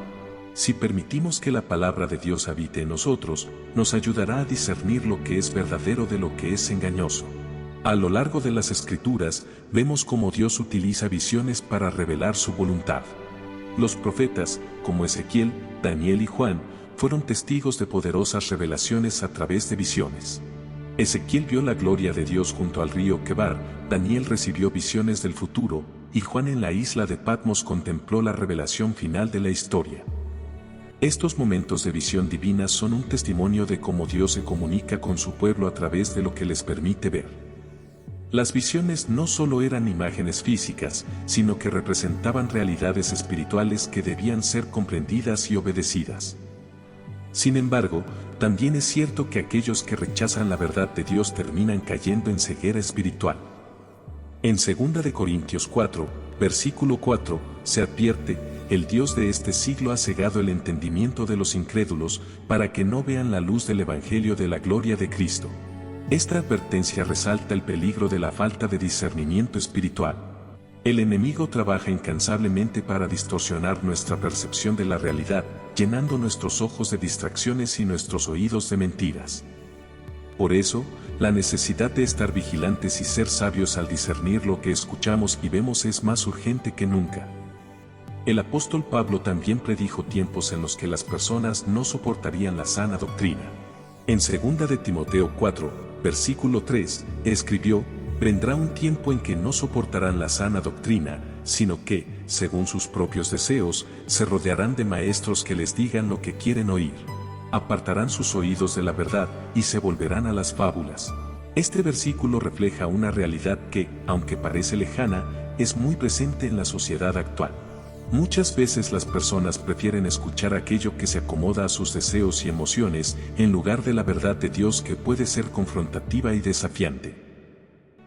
Si permitimos que la palabra de Dios habite en nosotros, nos ayudará a discernir lo que es verdadero de lo que es engañoso. A lo largo de las Escrituras, vemos cómo Dios utiliza visiones para revelar su voluntad. Los profetas, como Ezequiel, Daniel y Juan, fueron testigos de poderosas revelaciones a través de visiones. Ezequiel vio la gloria de Dios junto al río Quebar, Daniel recibió visiones del futuro, y Juan en la isla de Patmos contempló la revelación final de la historia. Estos momentos de visión divina son un testimonio de cómo Dios se comunica con su pueblo a través de lo que les permite ver. Las visiones no solo eran imágenes físicas, sino que representaban realidades espirituales que debían ser comprendidas y obedecidas. Sin embargo, también es cierto que aquellos que rechazan la verdad de Dios terminan cayendo en ceguera espiritual. En 2 de Corintios 4, versículo 4, se advierte, el Dios de este siglo ha cegado el entendimiento de los incrédulos, para que no vean la luz del Evangelio de la gloria de Cristo. Esta advertencia resalta el peligro de la falta de discernimiento espiritual. El enemigo trabaja incansablemente para distorsionar nuestra percepción de la realidad, llenando nuestros ojos de distracciones y nuestros oídos de mentiras. Por eso, la necesidad de estar vigilantes y ser sabios al discernir lo que escuchamos y vemos es más urgente que nunca. El apóstol Pablo también predijo tiempos en los que las personas no soportarían la sana doctrina. En 2 de Timoteo 4, versículo 3, escribió, vendrá un tiempo en que no soportarán la sana doctrina, sino que, según sus propios deseos, se rodearán de maestros que les digan lo que quieren oír. Apartarán sus oídos de la verdad y se volverán a las fábulas. Este versículo refleja una realidad que, aunque parece lejana, es muy presente en la sociedad actual. Muchas veces las personas prefieren escuchar aquello que se acomoda a sus deseos y emociones, en lugar de la verdad de Dios que puede ser confrontativa y desafiante.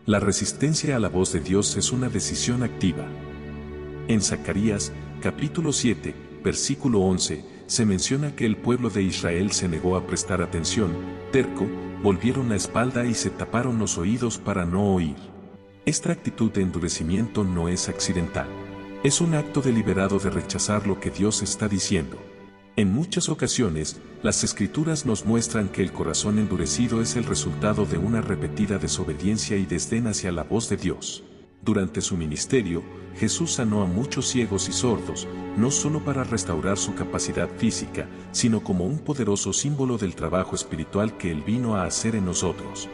La resistencia a la voz de Dios es una decisión activa. En Zacarías, capítulo 7, versículo 11, se menciona que el pueblo de Israel se negó a prestar atención, terco, volvieron la espalda y se taparon los oídos para no oír. Esta actitud de endurecimiento no es accidental. Es un acto deliberado de rechazar lo que Dios está diciendo. En muchas ocasiones, las Escrituras nos muestran que el corazón endurecido es el resultado de una repetida desobediencia y desdén hacia la voz de Dios. Durante su ministerio, Jesús sanó a muchos ciegos y sordos, no solo para restaurar su capacidad física, sino como un poderoso símbolo del trabajo espiritual que Él vino a hacer en nosotros.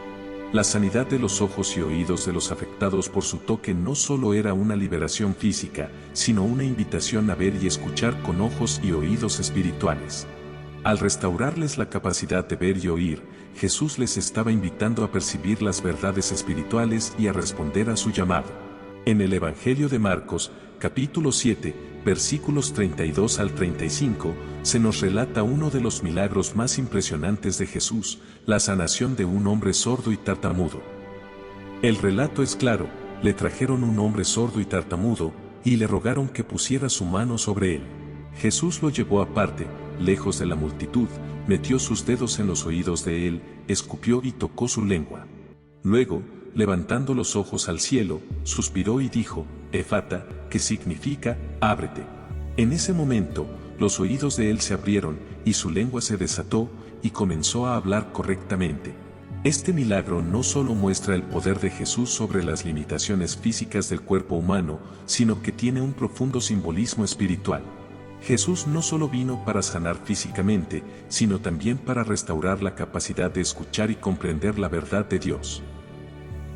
La sanidad de los ojos y oídos de los afectados por su toque no solo era una liberación física, sino una invitación a ver y escuchar con ojos y oídos espirituales. Al restaurarles la capacidad de ver y oír, Jesús les estaba invitando a percibir las verdades espirituales y a responder a su llamado. En el Evangelio de Marcos, capítulo 7, versículos 32 al 35, se nos relata uno de los milagros más impresionantes de Jesús, la sanación de un hombre sordo y tartamudo. El relato es claro, le trajeron un hombre sordo y tartamudo, y le rogaron que pusiera su mano sobre él. Jesús lo llevó aparte, lejos de la multitud, metió sus dedos en los oídos de él, escupió y tocó su lengua. Luego, levantando los ojos al cielo, suspiró y dijo, Efata, que significa, ábrete. En ese momento, los oídos de él se abrieron, y su lengua se desató, y comenzó a hablar correctamente. Este milagro no solo muestra el poder de Jesús sobre las limitaciones físicas del cuerpo humano, sino que tiene un profundo simbolismo espiritual. Jesús no solo vino para sanar físicamente, sino también para restaurar la capacidad de escuchar y comprender la verdad de Dios.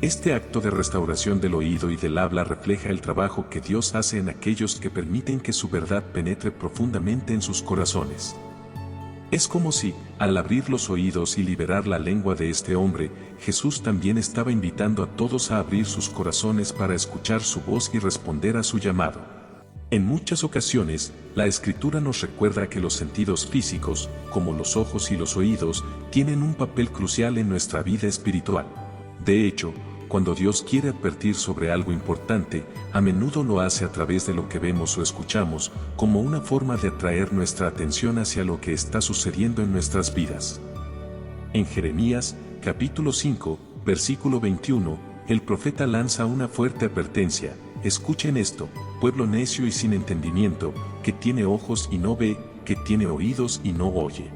Este acto de restauración del oído y del habla refleja el trabajo que Dios hace en aquellos que permiten que su verdad penetre profundamente en sus corazones. Es como si, al abrir los oídos y liberar la lengua de este hombre, Jesús también estaba invitando a todos a abrir sus corazones para escuchar su voz y responder a su llamado. En muchas ocasiones, la Escritura nos recuerda que los sentidos físicos, como los ojos y los oídos, tienen un papel crucial en nuestra vida espiritual. De hecho, cuando Dios quiere advertir sobre algo importante, a menudo lo hace a través de lo que vemos o escuchamos, como una forma de atraer nuestra atención hacia lo que está sucediendo en nuestras vidas. En Jeremías, capítulo 5, versículo 21, el profeta lanza una fuerte advertencia: escuchen esto, pueblo necio y sin entendimiento, que tiene ojos y no ve, que tiene oídos y no oye.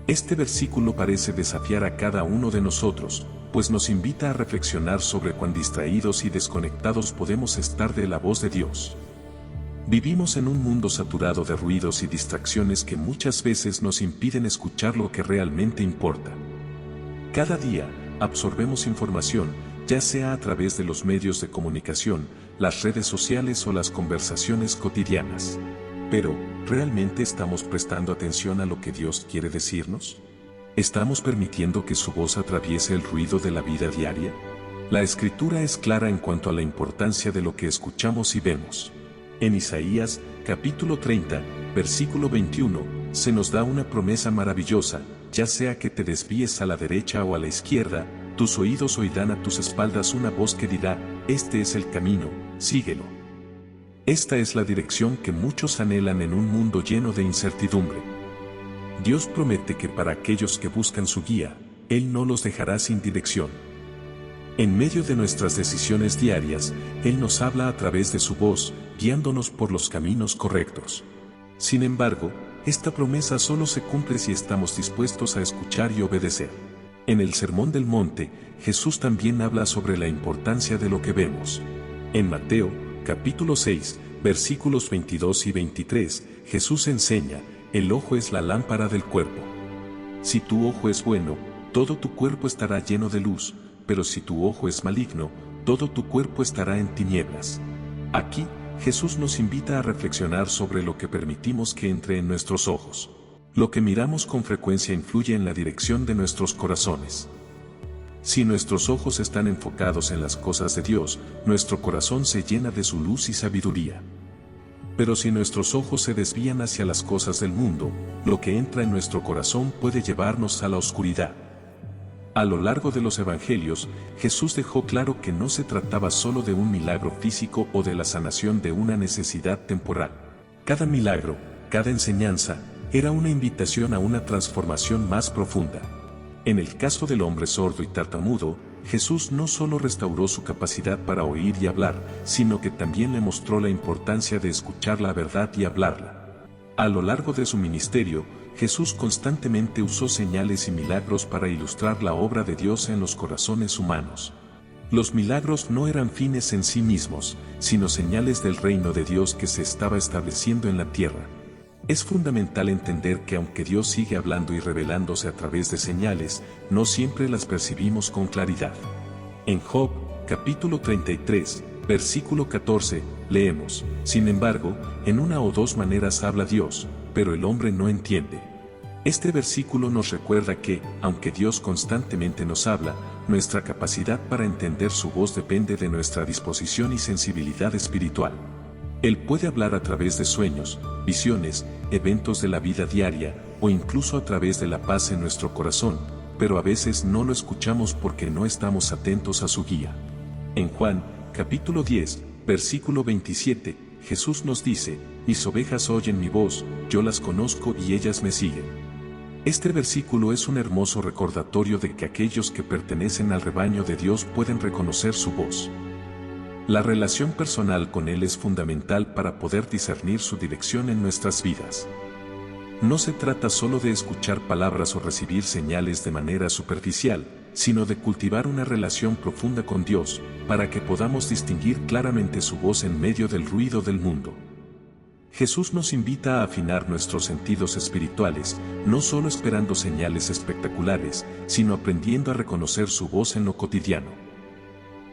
Este versículo parece desafiar a cada uno de nosotros, pues nos invita a reflexionar sobre cuán distraídos y desconectados podemos estar de la voz de Dios. Vivimos en un mundo saturado de ruidos y distracciones que muchas veces nos impiden escuchar lo que realmente importa. Cada día, absorbemos información, ya sea a través de los medios de comunicación, las redes sociales o las conversaciones cotidianas. Pero, ¿realmente estamos prestando atención a lo que Dios quiere decirnos? ¿Estamos permitiendo que su voz atraviese el ruido de la vida diaria? La Escritura es clara en cuanto a la importancia de lo que escuchamos y vemos. En Isaías, capítulo 30, versículo 21, se nos da una promesa maravillosa: ya sea que te desvíes a la derecha o a la izquierda, tus oídos oirán a tus espaldas una voz que dirá: este es el camino, síguelo. Esta es la dirección que muchos anhelan en un mundo lleno de incertidumbre. Dios promete que para aquellos que buscan su guía, Él no los dejará sin dirección. En medio de nuestras decisiones diarias, Él nos habla a través de su voz, guiándonos por los caminos correctos. Sin embargo, esta promesa solo se cumple si estamos dispuestos a escuchar y obedecer. En el Sermón del Monte, Jesús también habla sobre la importancia de lo que vemos. En Mateo, capítulo 6, versículos 22 y 23, Jesús enseña: el ojo es la lámpara del cuerpo. Si tu ojo es bueno, todo tu cuerpo estará lleno de luz, pero si tu ojo es maligno, todo tu cuerpo estará en tinieblas. Aquí, Jesús nos invita a reflexionar sobre lo que permitimos que entre en nuestros ojos. Lo que miramos con frecuencia influye en la dirección de nuestros corazones. Si nuestros ojos están enfocados en las cosas de Dios, nuestro corazón se llena de su luz y sabiduría. Pero si nuestros ojos se desvían hacia las cosas del mundo, lo que entra en nuestro corazón puede llevarnos a la oscuridad. A lo largo de los evangelios, Jesús dejó claro que no se trataba solo de un milagro físico o de la sanación de una necesidad temporal. Cada milagro, cada enseñanza, era una invitación a una transformación más profunda. En el caso del hombre sordo y tartamudo, Jesús no solo restauró su capacidad para oír y hablar, sino que también le mostró la importancia de escuchar la verdad y hablarla. A lo largo de su ministerio, Jesús constantemente usó señales y milagros para ilustrar la obra de Dios en los corazones humanos. Los milagros no eran fines en sí mismos, sino señales del reino de Dios que se estaba estableciendo en la tierra. Es fundamental entender que aunque Dios sigue hablando y revelándose a través de señales, no siempre las percibimos con claridad. En Job, capítulo 33, versículo 14, leemos: sin embargo, en una o dos maneras habla Dios, pero el hombre no entiende. Este versículo nos recuerda que, aunque Dios constantemente nos habla, nuestra capacidad para entender su voz depende de nuestra disposición y sensibilidad espiritual. Él puede hablar a través de sueños, visiones, eventos de la vida diaria, o incluso a través de la paz en nuestro corazón, pero a veces no lo escuchamos porque no estamos atentos a su guía. En Juan, capítulo 10, versículo 27, Jesús nos dice: mis ovejas oyen mi voz, yo las conozco y ellas me siguen. Este versículo es un hermoso recordatorio de que aquellos que pertenecen al rebaño de Dios pueden reconocer su voz. La relación personal con Él es fundamental para poder discernir su dirección en nuestras vidas. No se trata solo de escuchar palabras o recibir señales de manera superficial, sino de cultivar una relación profunda con Dios, para que podamos distinguir claramente su voz en medio del ruido del mundo. Jesús nos invita a afinar nuestros sentidos espirituales, no solo esperando señales espectaculares, sino aprendiendo a reconocer su voz en lo cotidiano.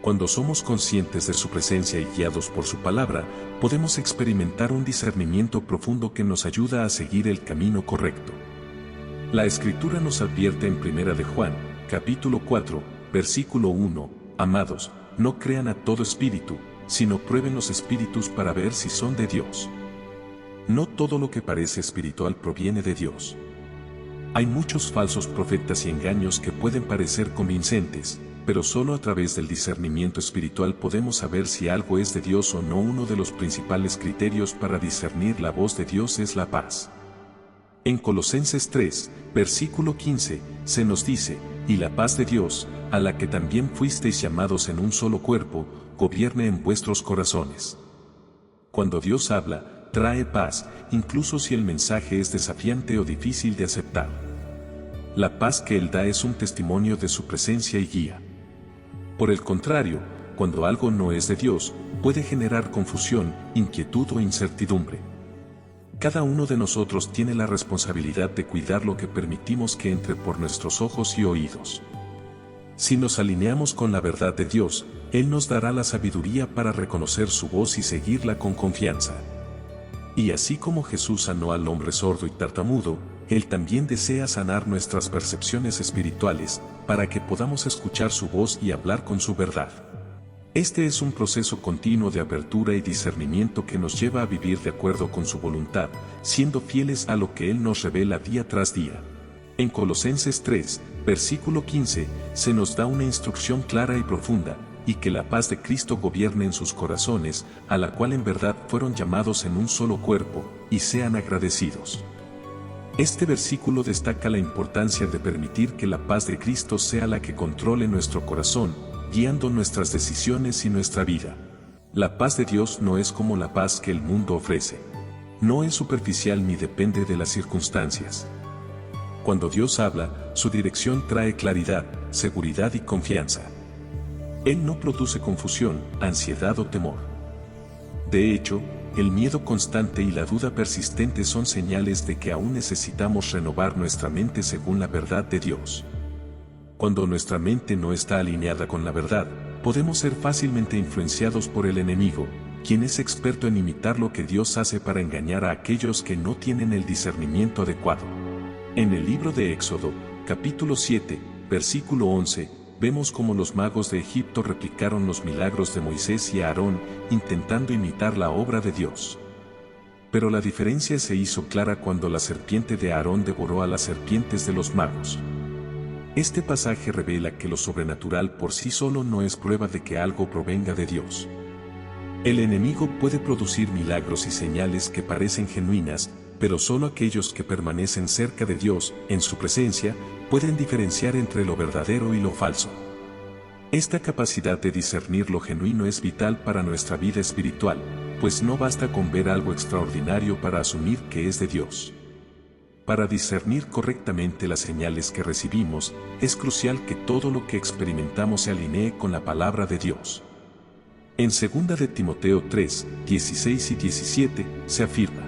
Cuando somos conscientes de su presencia y guiados por su palabra, podemos experimentar un discernimiento profundo que nos ayuda a seguir el camino correcto. La Escritura nos advierte en 1 de Juan, capítulo 4, versículo 1, amados, no crean a todo espíritu, sino prueben los espíritus para ver si son de Dios. No todo lo que parece espiritual proviene de Dios. Hay muchos falsos profetas y engaños que pueden parecer convincentes, pero solo a través del discernimiento espiritual podemos saber si algo es de Dios o no. Uno de los principales criterios para discernir la voz de Dios es la paz. En Colosenses 3, versículo 15, se nos dice, y la paz de Dios, a la que también fuisteis llamados en un solo cuerpo, gobierne en vuestros corazones. Cuando Dios habla, trae paz, incluso si el mensaje es desafiante o difícil de aceptar. La paz que Él da es un testimonio de su presencia y guía. Por el contrario, cuando algo no es de Dios, puede generar confusión, inquietud o incertidumbre. Cada uno de nosotros tiene la responsabilidad de cuidar lo que permitimos que entre por nuestros ojos y oídos. Si nos alineamos con la verdad de Dios, Él nos dará la sabiduría para reconocer su voz y seguirla con confianza. Y así como Jesús sanó al hombre sordo y tartamudo, Él también desea sanar nuestras percepciones espirituales, para que podamos escuchar su voz y hablar con su verdad. Este es un proceso continuo de apertura y discernimiento que nos lleva a vivir de acuerdo con su voluntad, siendo fieles a lo que Él nos revela día tras día. En Colosenses 3, versículo 15, se nos da una instrucción clara y profunda, y que la paz de Cristo gobierne en sus corazones, a la cual en verdad fueron llamados en un solo cuerpo, y sean agradecidos. Este versículo destaca la importancia de permitir que la paz de Cristo sea la que controle nuestro corazón, guiando nuestras decisiones y nuestra vida. La paz de Dios no es como la paz que el mundo ofrece. No es superficial ni depende de las circunstancias. Cuando Dios habla, su dirección trae claridad, seguridad y confianza. Él no produce confusión, ansiedad o temor. De hecho, el miedo constante y la duda persistente son señales de que aún necesitamos renovar nuestra mente según la verdad de Dios. Cuando nuestra mente no está alineada con la verdad, podemos ser fácilmente influenciados por el enemigo, quien es experto en imitar lo que Dios hace para engañar a aquellos que no tienen el discernimiento adecuado. En el libro de Éxodo, capítulo 7, versículo 11, vemos cómo los magos de Egipto replicaron los milagros de Moisés y Aarón, intentando imitar la obra de Dios. Pero la diferencia se hizo clara cuando la serpiente de Aarón devoró a las serpientes de los magos. Este pasaje revela que lo sobrenatural por sí solo no es prueba de que algo provenga de Dios. El enemigo puede producir milagros y señales que parecen genuinas, pero solo aquellos que permanecen cerca de Dios, en su presencia, pueden diferenciar entre lo verdadero y lo falso. Esta capacidad de discernir lo genuino es vital para nuestra vida espiritual, pues no basta con ver algo extraordinario para asumir que es de Dios. Para discernir correctamente las señales que recibimos, es crucial que todo lo que experimentamos se alinee con la palabra de Dios. En 2 de Timoteo 3, 16 y 17, se afirma: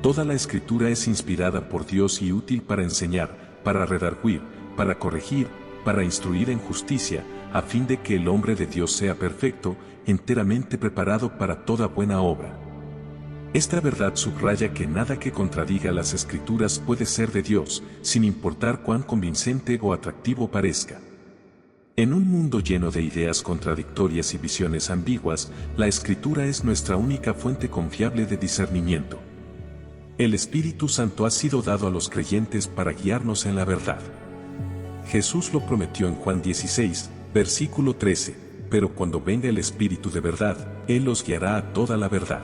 toda la Escritura es inspirada por Dios y útil para enseñar, para redarguir, para corregir, para instruir en justicia, a fin de que el hombre de Dios sea perfecto, enteramente preparado para toda buena obra. Esta verdad subraya que nada que contradiga las Escrituras puede ser de Dios, sin importar cuán convincente o atractivo parezca. En un mundo lleno de ideas contradictorias y visiones ambiguas, la Escritura es nuestra única fuente confiable de discernimiento. El Espíritu Santo ha sido dado a los creyentes para guiarnos en la verdad. Jesús lo prometió en Juan 16, versículo 13, pero cuando venga el Espíritu de verdad, Él los guiará a toda la verdad.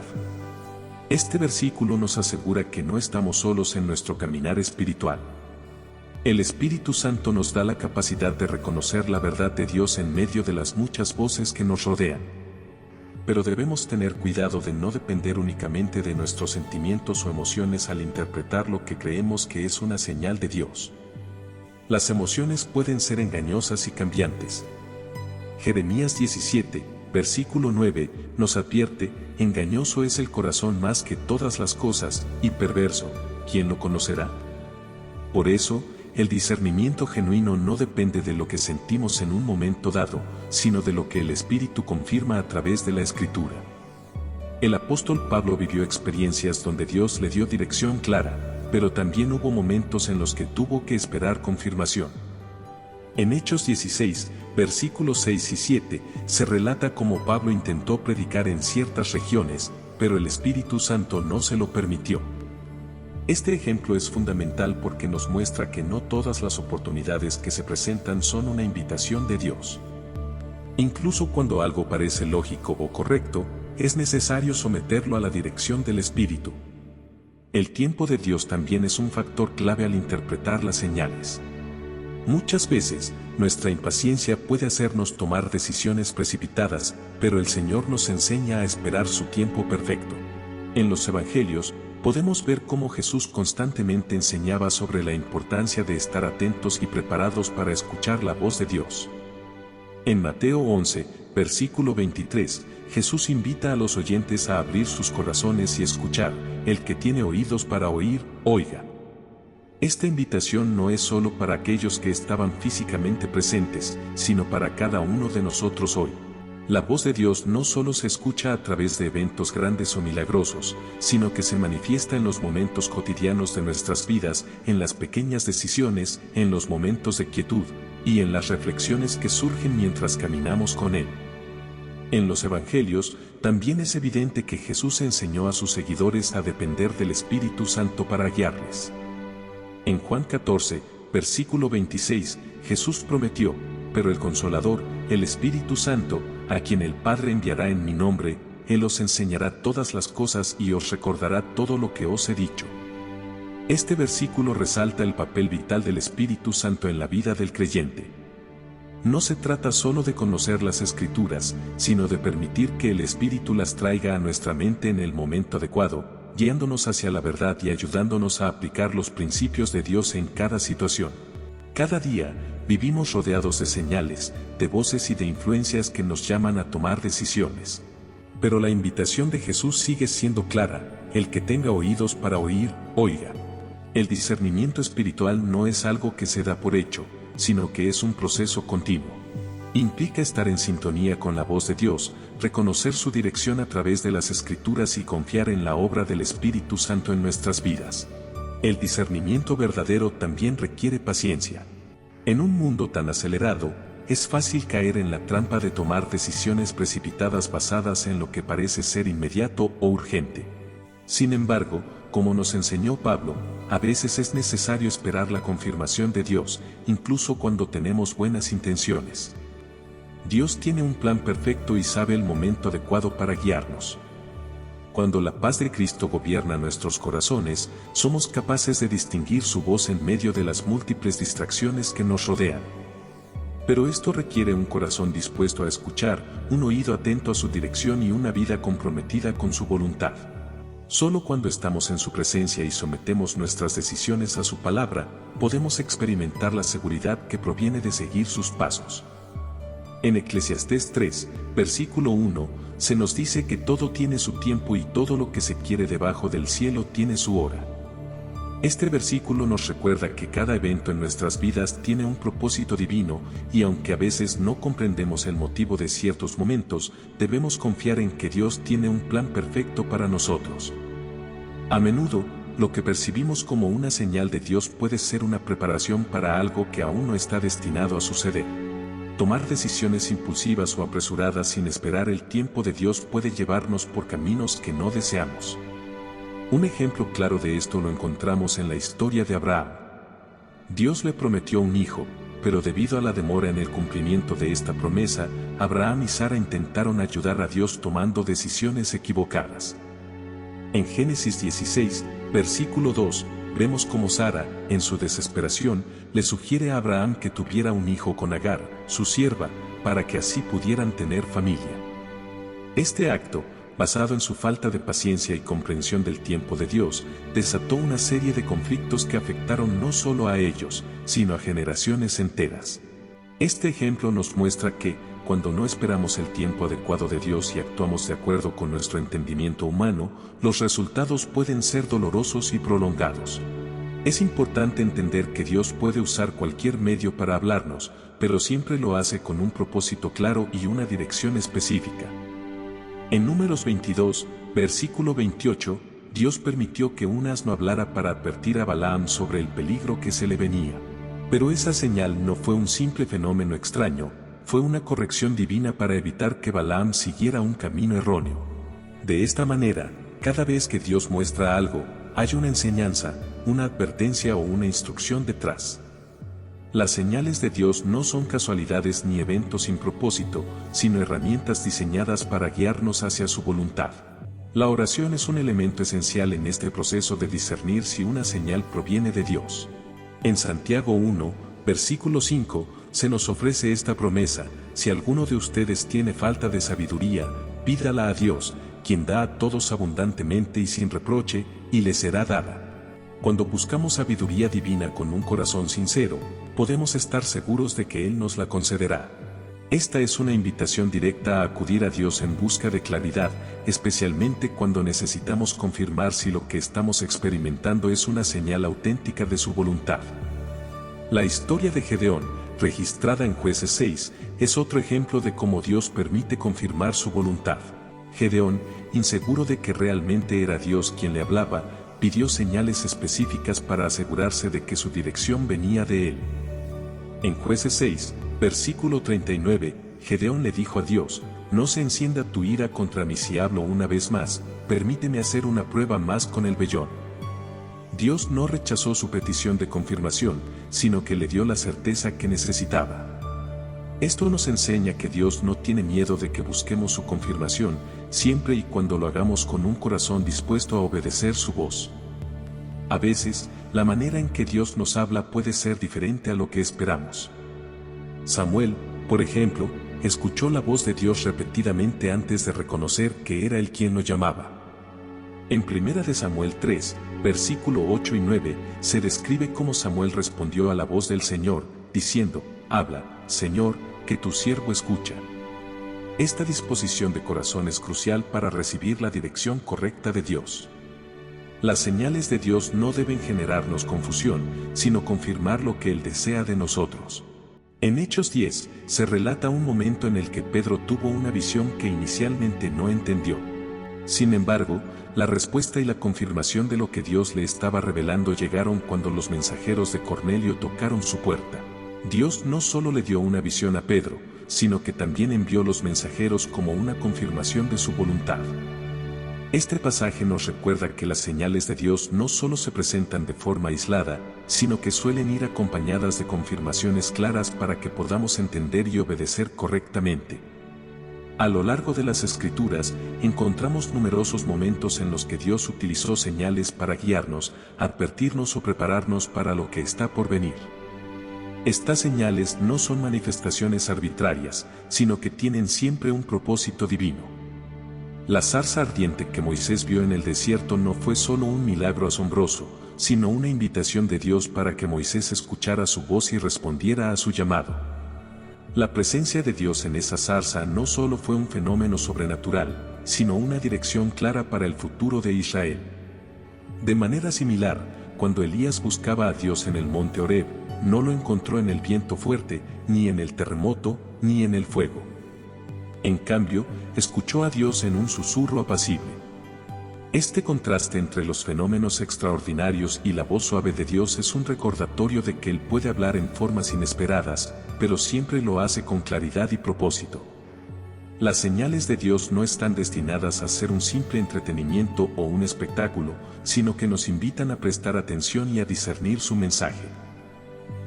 Este versículo nos asegura que no estamos solos en nuestro caminar espiritual. El Espíritu Santo nos da la capacidad de reconocer la verdad de Dios en medio de las muchas voces que nos rodean. Pero debemos tener cuidado de no depender únicamente de nuestros sentimientos o emociones al interpretar lo que creemos que es una señal de Dios. Las emociones pueden ser engañosas y cambiantes. Jeremías 17, versículo 9, nos advierte: engañoso es el corazón más que todas las cosas, y perverso, ¿quién lo conocerá? Por eso, el discernimiento genuino no depende de lo que sentimos en un momento dado, sino de lo que el Espíritu confirma a través de la Escritura. El apóstol Pablo vivió experiencias donde Dios le dio dirección clara, pero también hubo momentos en los que tuvo que esperar confirmación. En Hechos 16, versículos 6 y 7, se relata cómo Pablo intentó predicar en ciertas regiones, pero el Espíritu Santo no se lo permitió. Este ejemplo es fundamental porque nos muestra que no todas las oportunidades que se presentan son una invitación de Dios. Incluso cuando algo parece lógico o correcto, es necesario someterlo a la dirección del Espíritu. El tiempo de Dios también es un factor clave al interpretar las señales. Muchas veces, nuestra impaciencia puede hacernos tomar decisiones precipitadas, pero el Señor nos enseña a esperar su tiempo perfecto. En los Evangelios, podemos ver cómo Jesús constantemente enseñaba sobre la importancia de estar atentos y preparados para escuchar la voz de Dios. En Mateo 11, versículo 23, Jesús invita a los oyentes a abrir sus corazones y escuchar: el que tiene oídos para oír, oiga. Esta invitación no es solo para aquellos que estaban físicamente presentes, sino para cada uno de nosotros hoy. La voz de Dios no solo se escucha a través de eventos grandes o milagrosos, sino que se manifiesta en los momentos cotidianos de nuestras vidas, en las pequeñas decisiones, en los momentos de quietud, y en las reflexiones que surgen mientras caminamos con Él. En los Evangelios, también es evidente que Jesús enseñó a sus seguidores a depender del Espíritu Santo para guiarles. En Juan 14, versículo 26, Jesús prometió: pero el Consolador, el Espíritu Santo, a quien el Padre enviará en mi nombre, Él os enseñará todas las cosas y os recordará todo lo que os he dicho. Este versículo resalta el papel vital del Espíritu Santo en la vida del creyente. No se trata solo de conocer las Escrituras, sino de permitir que el Espíritu las traiga a nuestra mente en el momento adecuado, guiándonos hacia la verdad y ayudándonos a aplicar los principios de Dios en cada situación. Cada día, vivimos rodeados de señales, de voces y de influencias que nos llaman a tomar decisiones. Pero la invitación de Jesús sigue siendo clara: el que tenga oídos para oír, oiga. El discernimiento espiritual no es algo que se da por hecho, sino que es un proceso continuo. Implica estar en sintonía con la voz de Dios, reconocer su dirección a través de las Escrituras y confiar en la obra del Espíritu Santo en nuestras vidas. El discernimiento verdadero también requiere paciencia. En un mundo tan acelerado, es fácil caer en la trampa de tomar decisiones precipitadas basadas en lo que parece ser inmediato o urgente. Sin embargo, como nos enseñó Pablo, a veces es necesario esperar la confirmación de Dios, incluso cuando tenemos buenas intenciones. Dios tiene un plan perfecto y sabe el momento adecuado para guiarnos. Cuando la paz de Cristo gobierna nuestros corazones, somos capaces de distinguir su voz en medio de las múltiples distracciones que nos rodean. Pero esto requiere un corazón dispuesto a escuchar, un oído atento a su dirección y una vida comprometida con su voluntad. Solo cuando estamos en su presencia y sometemos nuestras decisiones a su palabra, podemos experimentar la seguridad que proviene de seguir sus pasos. En Eclesiastés 3, versículo 1, se nos dice que todo tiene su tiempo y todo lo que se quiere debajo del cielo tiene su hora. Este versículo nos recuerda que cada evento en nuestras vidas tiene un propósito divino, y aunque a veces no comprendemos el motivo de ciertos momentos, debemos confiar en que Dios tiene un plan perfecto para nosotros. A menudo, lo que percibimos como una señal de Dios puede ser una preparación para algo que aún no está destinado a suceder. Tomar decisiones impulsivas o apresuradas sin esperar el tiempo de Dios puede llevarnos por caminos que no deseamos. Un ejemplo claro de esto lo encontramos en la historia de Abraham. Dios le prometió un hijo, pero debido a la demora en el cumplimiento de esta promesa, Abraham y Sara intentaron ayudar a Dios tomando decisiones equivocadas. En Génesis 16, versículo 2, vemos cómo Sara, en su desesperación, le sugiere a Abraham que tuviera un hijo con Agar, su sierva, para que así pudieran tener familia. Este acto, basado en su falta de paciencia y comprensión del tiempo de Dios, desató una serie de conflictos que afectaron no solo a ellos, sino a generaciones enteras. Este ejemplo nos muestra que, cuando no esperamos el tiempo adecuado de Dios y actuamos de acuerdo con nuestro entendimiento humano, los resultados pueden ser dolorosos y prolongados. Es importante entender que Dios puede usar cualquier medio para hablarnos, pero siempre lo hace con un propósito claro y una dirección específica. En Números 22, versículo 28, Dios permitió que un asno hablara para advertir a Balaam sobre el peligro que se le venía. Pero esa señal no fue un simple fenómeno extraño, fue una corrección divina para evitar que Balaam siguiera un camino erróneo. De esta manera, cada vez que Dios muestra algo, hay una enseñanza, una advertencia o una instrucción detrás. Las señales de Dios no son casualidades ni eventos sin propósito, sino herramientas diseñadas para guiarnos hacia su voluntad. La oración es un elemento esencial en este proceso de discernir si una señal proviene de Dios. En Santiago 1, versículo 5, se nos ofrece esta promesa: si alguno de ustedes tiene falta de sabiduría, pídala a Dios, quien da a todos abundantemente y sin reproche, y le será dada. Cuando buscamos sabiduría divina con un corazón sincero, podemos estar seguros de que Él nos la concederá. Esta es una invitación directa a acudir a Dios en busca de claridad, especialmente cuando necesitamos confirmar si lo que estamos experimentando es una señal auténtica de su voluntad. La historia de Gedeón, registrada en Jueces 6, es otro ejemplo de cómo Dios permite confirmar su voluntad. Gedeón, inseguro de que realmente era Dios quien le hablaba, pidió señales específicas para asegurarse de que su dirección venía de él. En Jueces 6, versículo 39, Gedeón le dijo a Dios: no se encienda tu ira contra mí si hablo una vez más, permíteme hacer una prueba más con el vellón. Dios no rechazó su petición de confirmación, sino que le dio la certeza que necesitaba. Esto nos enseña que Dios no tiene miedo de que busquemos su confirmación, siempre y cuando lo hagamos con un corazón dispuesto a obedecer su voz. A veces, la manera en que Dios nos habla puede ser diferente a lo que esperamos. Samuel, por ejemplo, escuchó la voz de Dios repetidamente antes de reconocer que era Él quien lo llamaba. En 1 Samuel 3, versículo 8 y 9, se describe cómo Samuel respondió a la voz del Señor, diciendo: habla, Señor, que tu siervo escucha. Esta disposición de corazón es crucial para recibir la dirección correcta de Dios. Las señales de Dios no deben generarnos confusión, sino confirmar lo que Él desea de nosotros. En Hechos 10, se relata un momento en el que Pedro tuvo una visión que inicialmente no entendió. Sin embargo, la respuesta y la confirmación de lo que Dios le estaba revelando llegaron cuando los mensajeros de Cornelio tocaron su puerta. Dios no solo le dio una visión a Pedro, sino que también envió los mensajeros como una confirmación de su voluntad. Este pasaje nos recuerda que las señales de Dios no solo se presentan de forma aislada, sino que suelen ir acompañadas de confirmaciones claras para que podamos entender y obedecer correctamente. A lo largo de las Escrituras, encontramos numerosos momentos en los que Dios utilizó señales para guiarnos, advertirnos o prepararnos para lo que está por venir. Estas señales no son manifestaciones arbitrarias, sino que tienen siempre un propósito divino. La zarza ardiente que Moisés vio en el desierto no fue solo un milagro asombroso, sino una invitación de Dios para que Moisés escuchara su voz y respondiera a su llamado. La presencia de Dios en esa zarza no solo fue un fenómeno sobrenatural, sino una dirección clara para el futuro de Israel. De manera similar, cuando Elías buscaba a Dios en el monte Horeb, no lo encontró en el viento fuerte, ni en el terremoto, ni en el fuego. En cambio, escuchó a Dios en un susurro apacible. Este contraste entre los fenómenos extraordinarios y la voz suave de Dios es un recordatorio de que Él puede hablar en formas inesperadas, pero siempre lo hace con claridad y propósito. Las señales de Dios no están destinadas a ser un simple entretenimiento o un espectáculo, sino que nos invitan a prestar atención y a discernir su mensaje.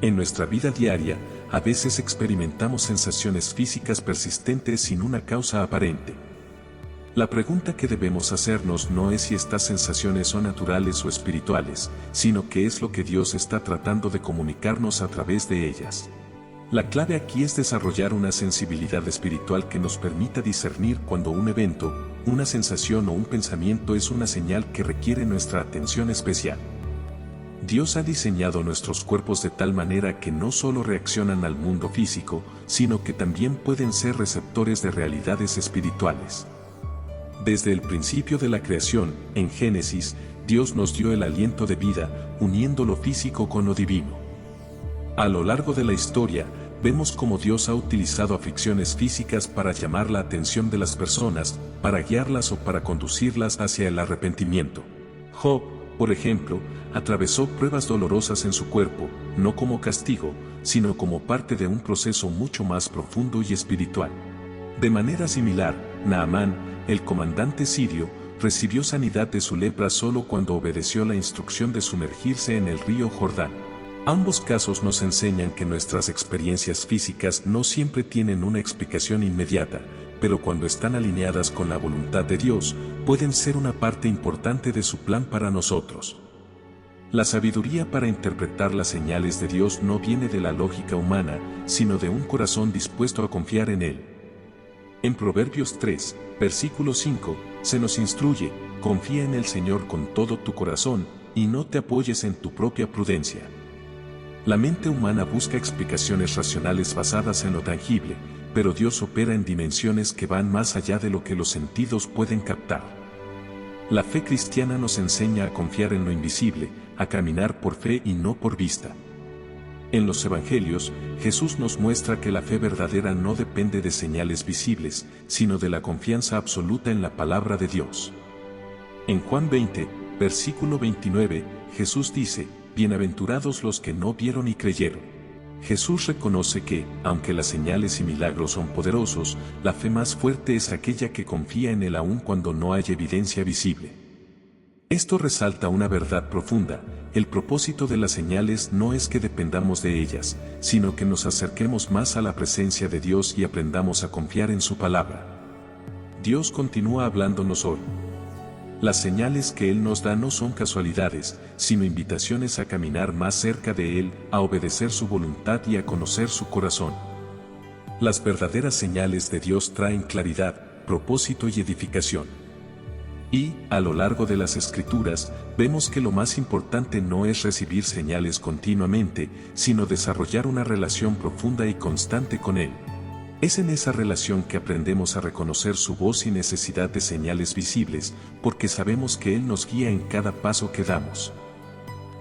En nuestra vida diaria, a veces experimentamos sensaciones físicas persistentes sin una causa aparente. La pregunta que debemos hacernos no es si estas sensaciones son naturales o espirituales, sino qué es lo que Dios está tratando de comunicarnos a través de ellas. La clave aquí es desarrollar una sensibilidad espiritual que nos permita discernir cuando un evento, una sensación o un pensamiento es una señal que requiere nuestra atención especial. Dios ha diseñado nuestros cuerpos de tal manera que no solo reaccionan al mundo físico, sino que también pueden ser receptores de realidades espirituales. Desde el principio de la creación, en Génesis, Dios nos dio el aliento de vida, uniendo lo físico con lo divino. A lo largo de la historia, vemos cómo Dios ha utilizado aflicciones físicas para llamar la atención de las personas, para guiarlas o para conducirlas hacia el arrepentimiento. Job, por ejemplo, atravesó pruebas dolorosas en su cuerpo, no como castigo, sino como parte de un proceso mucho más profundo y espiritual. De manera similar, Naamán, el comandante sirio, recibió sanidad de su lepra solo cuando obedeció la instrucción de sumergirse en el río Jordán. Ambos casos nos enseñan que nuestras experiencias físicas no siempre tienen una explicación inmediata, pero cuando están alineadas con la voluntad de Dios, pueden ser una parte importante de su plan para nosotros. La sabiduría para interpretar las señales de Dios no viene de la lógica humana, sino de un corazón dispuesto a confiar en Él. En Proverbios 3, versículo 5, se nos instruye: confía en el Señor con todo tu corazón, y no te apoyes en tu propia prudencia. La mente humana busca explicaciones racionales basadas en lo tangible, pero Dios opera en dimensiones que van más allá de lo que los sentidos pueden captar. La fe cristiana nos enseña a confiar en lo invisible, a caminar por fe y no por vista. En los Evangelios, Jesús nos muestra que la fe verdadera no depende de señales visibles, sino de la confianza absoluta en la palabra de Dios. En Juan 20, versículo 29, Jesús dice: bienaventurados los que no vieron y creyeron. Jesús reconoce que, aunque las señales y milagros son poderosos, la fe más fuerte es aquella que confía en Él aun cuando no hay evidencia visible. Esto resalta una verdad profunda: el propósito de las señales no es que dependamos de ellas, sino que nos acerquemos más a la presencia de Dios y aprendamos a confiar en su palabra. Dios continúa hablándonos hoy. Las señales que Él nos da no son casualidades, sino invitaciones a caminar más cerca de Él, a obedecer su voluntad y a conocer su corazón. Las verdaderas señales de Dios traen claridad, propósito y edificación. Y, a lo largo de las Escrituras, vemos que lo más importante no es recibir señales continuamente, sino desarrollar una relación profunda y constante con Él. Es en esa relación que aprendemos a reconocer su voz sin necesidad de señales visibles, porque sabemos que Él nos guía en cada paso que damos.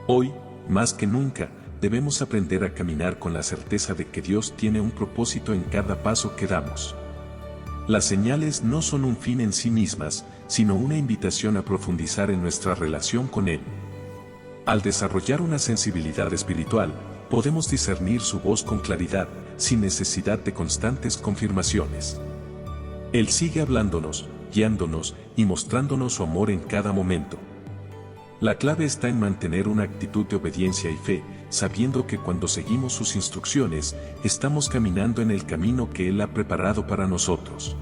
Hoy, más que nunca, debemos aprender a caminar con la certeza de que Dios tiene un propósito en cada paso que damos. Las señales no son un fin en sí mismas, sino una invitación a profundizar en nuestra relación con Él. Al desarrollar una sensibilidad espiritual, podemos discernir su voz con claridad, sin necesidad de constantes confirmaciones. Él sigue hablándonos, guiándonos y mostrándonos su amor en cada momento. La clave está en mantener una actitud de obediencia y fe, sabiendo que cuando seguimos sus instrucciones, estamos caminando en el camino que Él ha preparado para nosotros.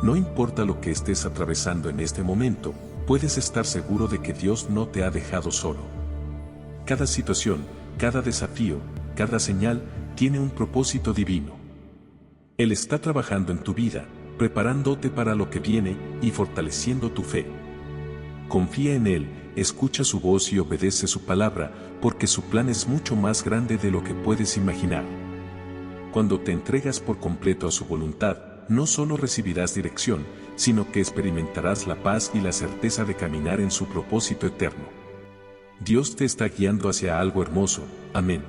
No importa lo que estés atravesando en este momento, puedes estar seguro de que Dios no te ha dejado solo. Cada situación, cada desafío, cada señal, tiene un propósito divino. Él está trabajando en tu vida, preparándote para lo que viene y fortaleciendo tu fe. Confía en Él, escucha su voz y obedece su palabra, porque su plan es mucho más grande de lo que puedes imaginar. Cuando te entregas por completo a su voluntad, no solo recibirás dirección, sino que experimentarás la paz y la certeza de caminar en su propósito eterno. Dios te está guiando hacia algo hermoso. Amén.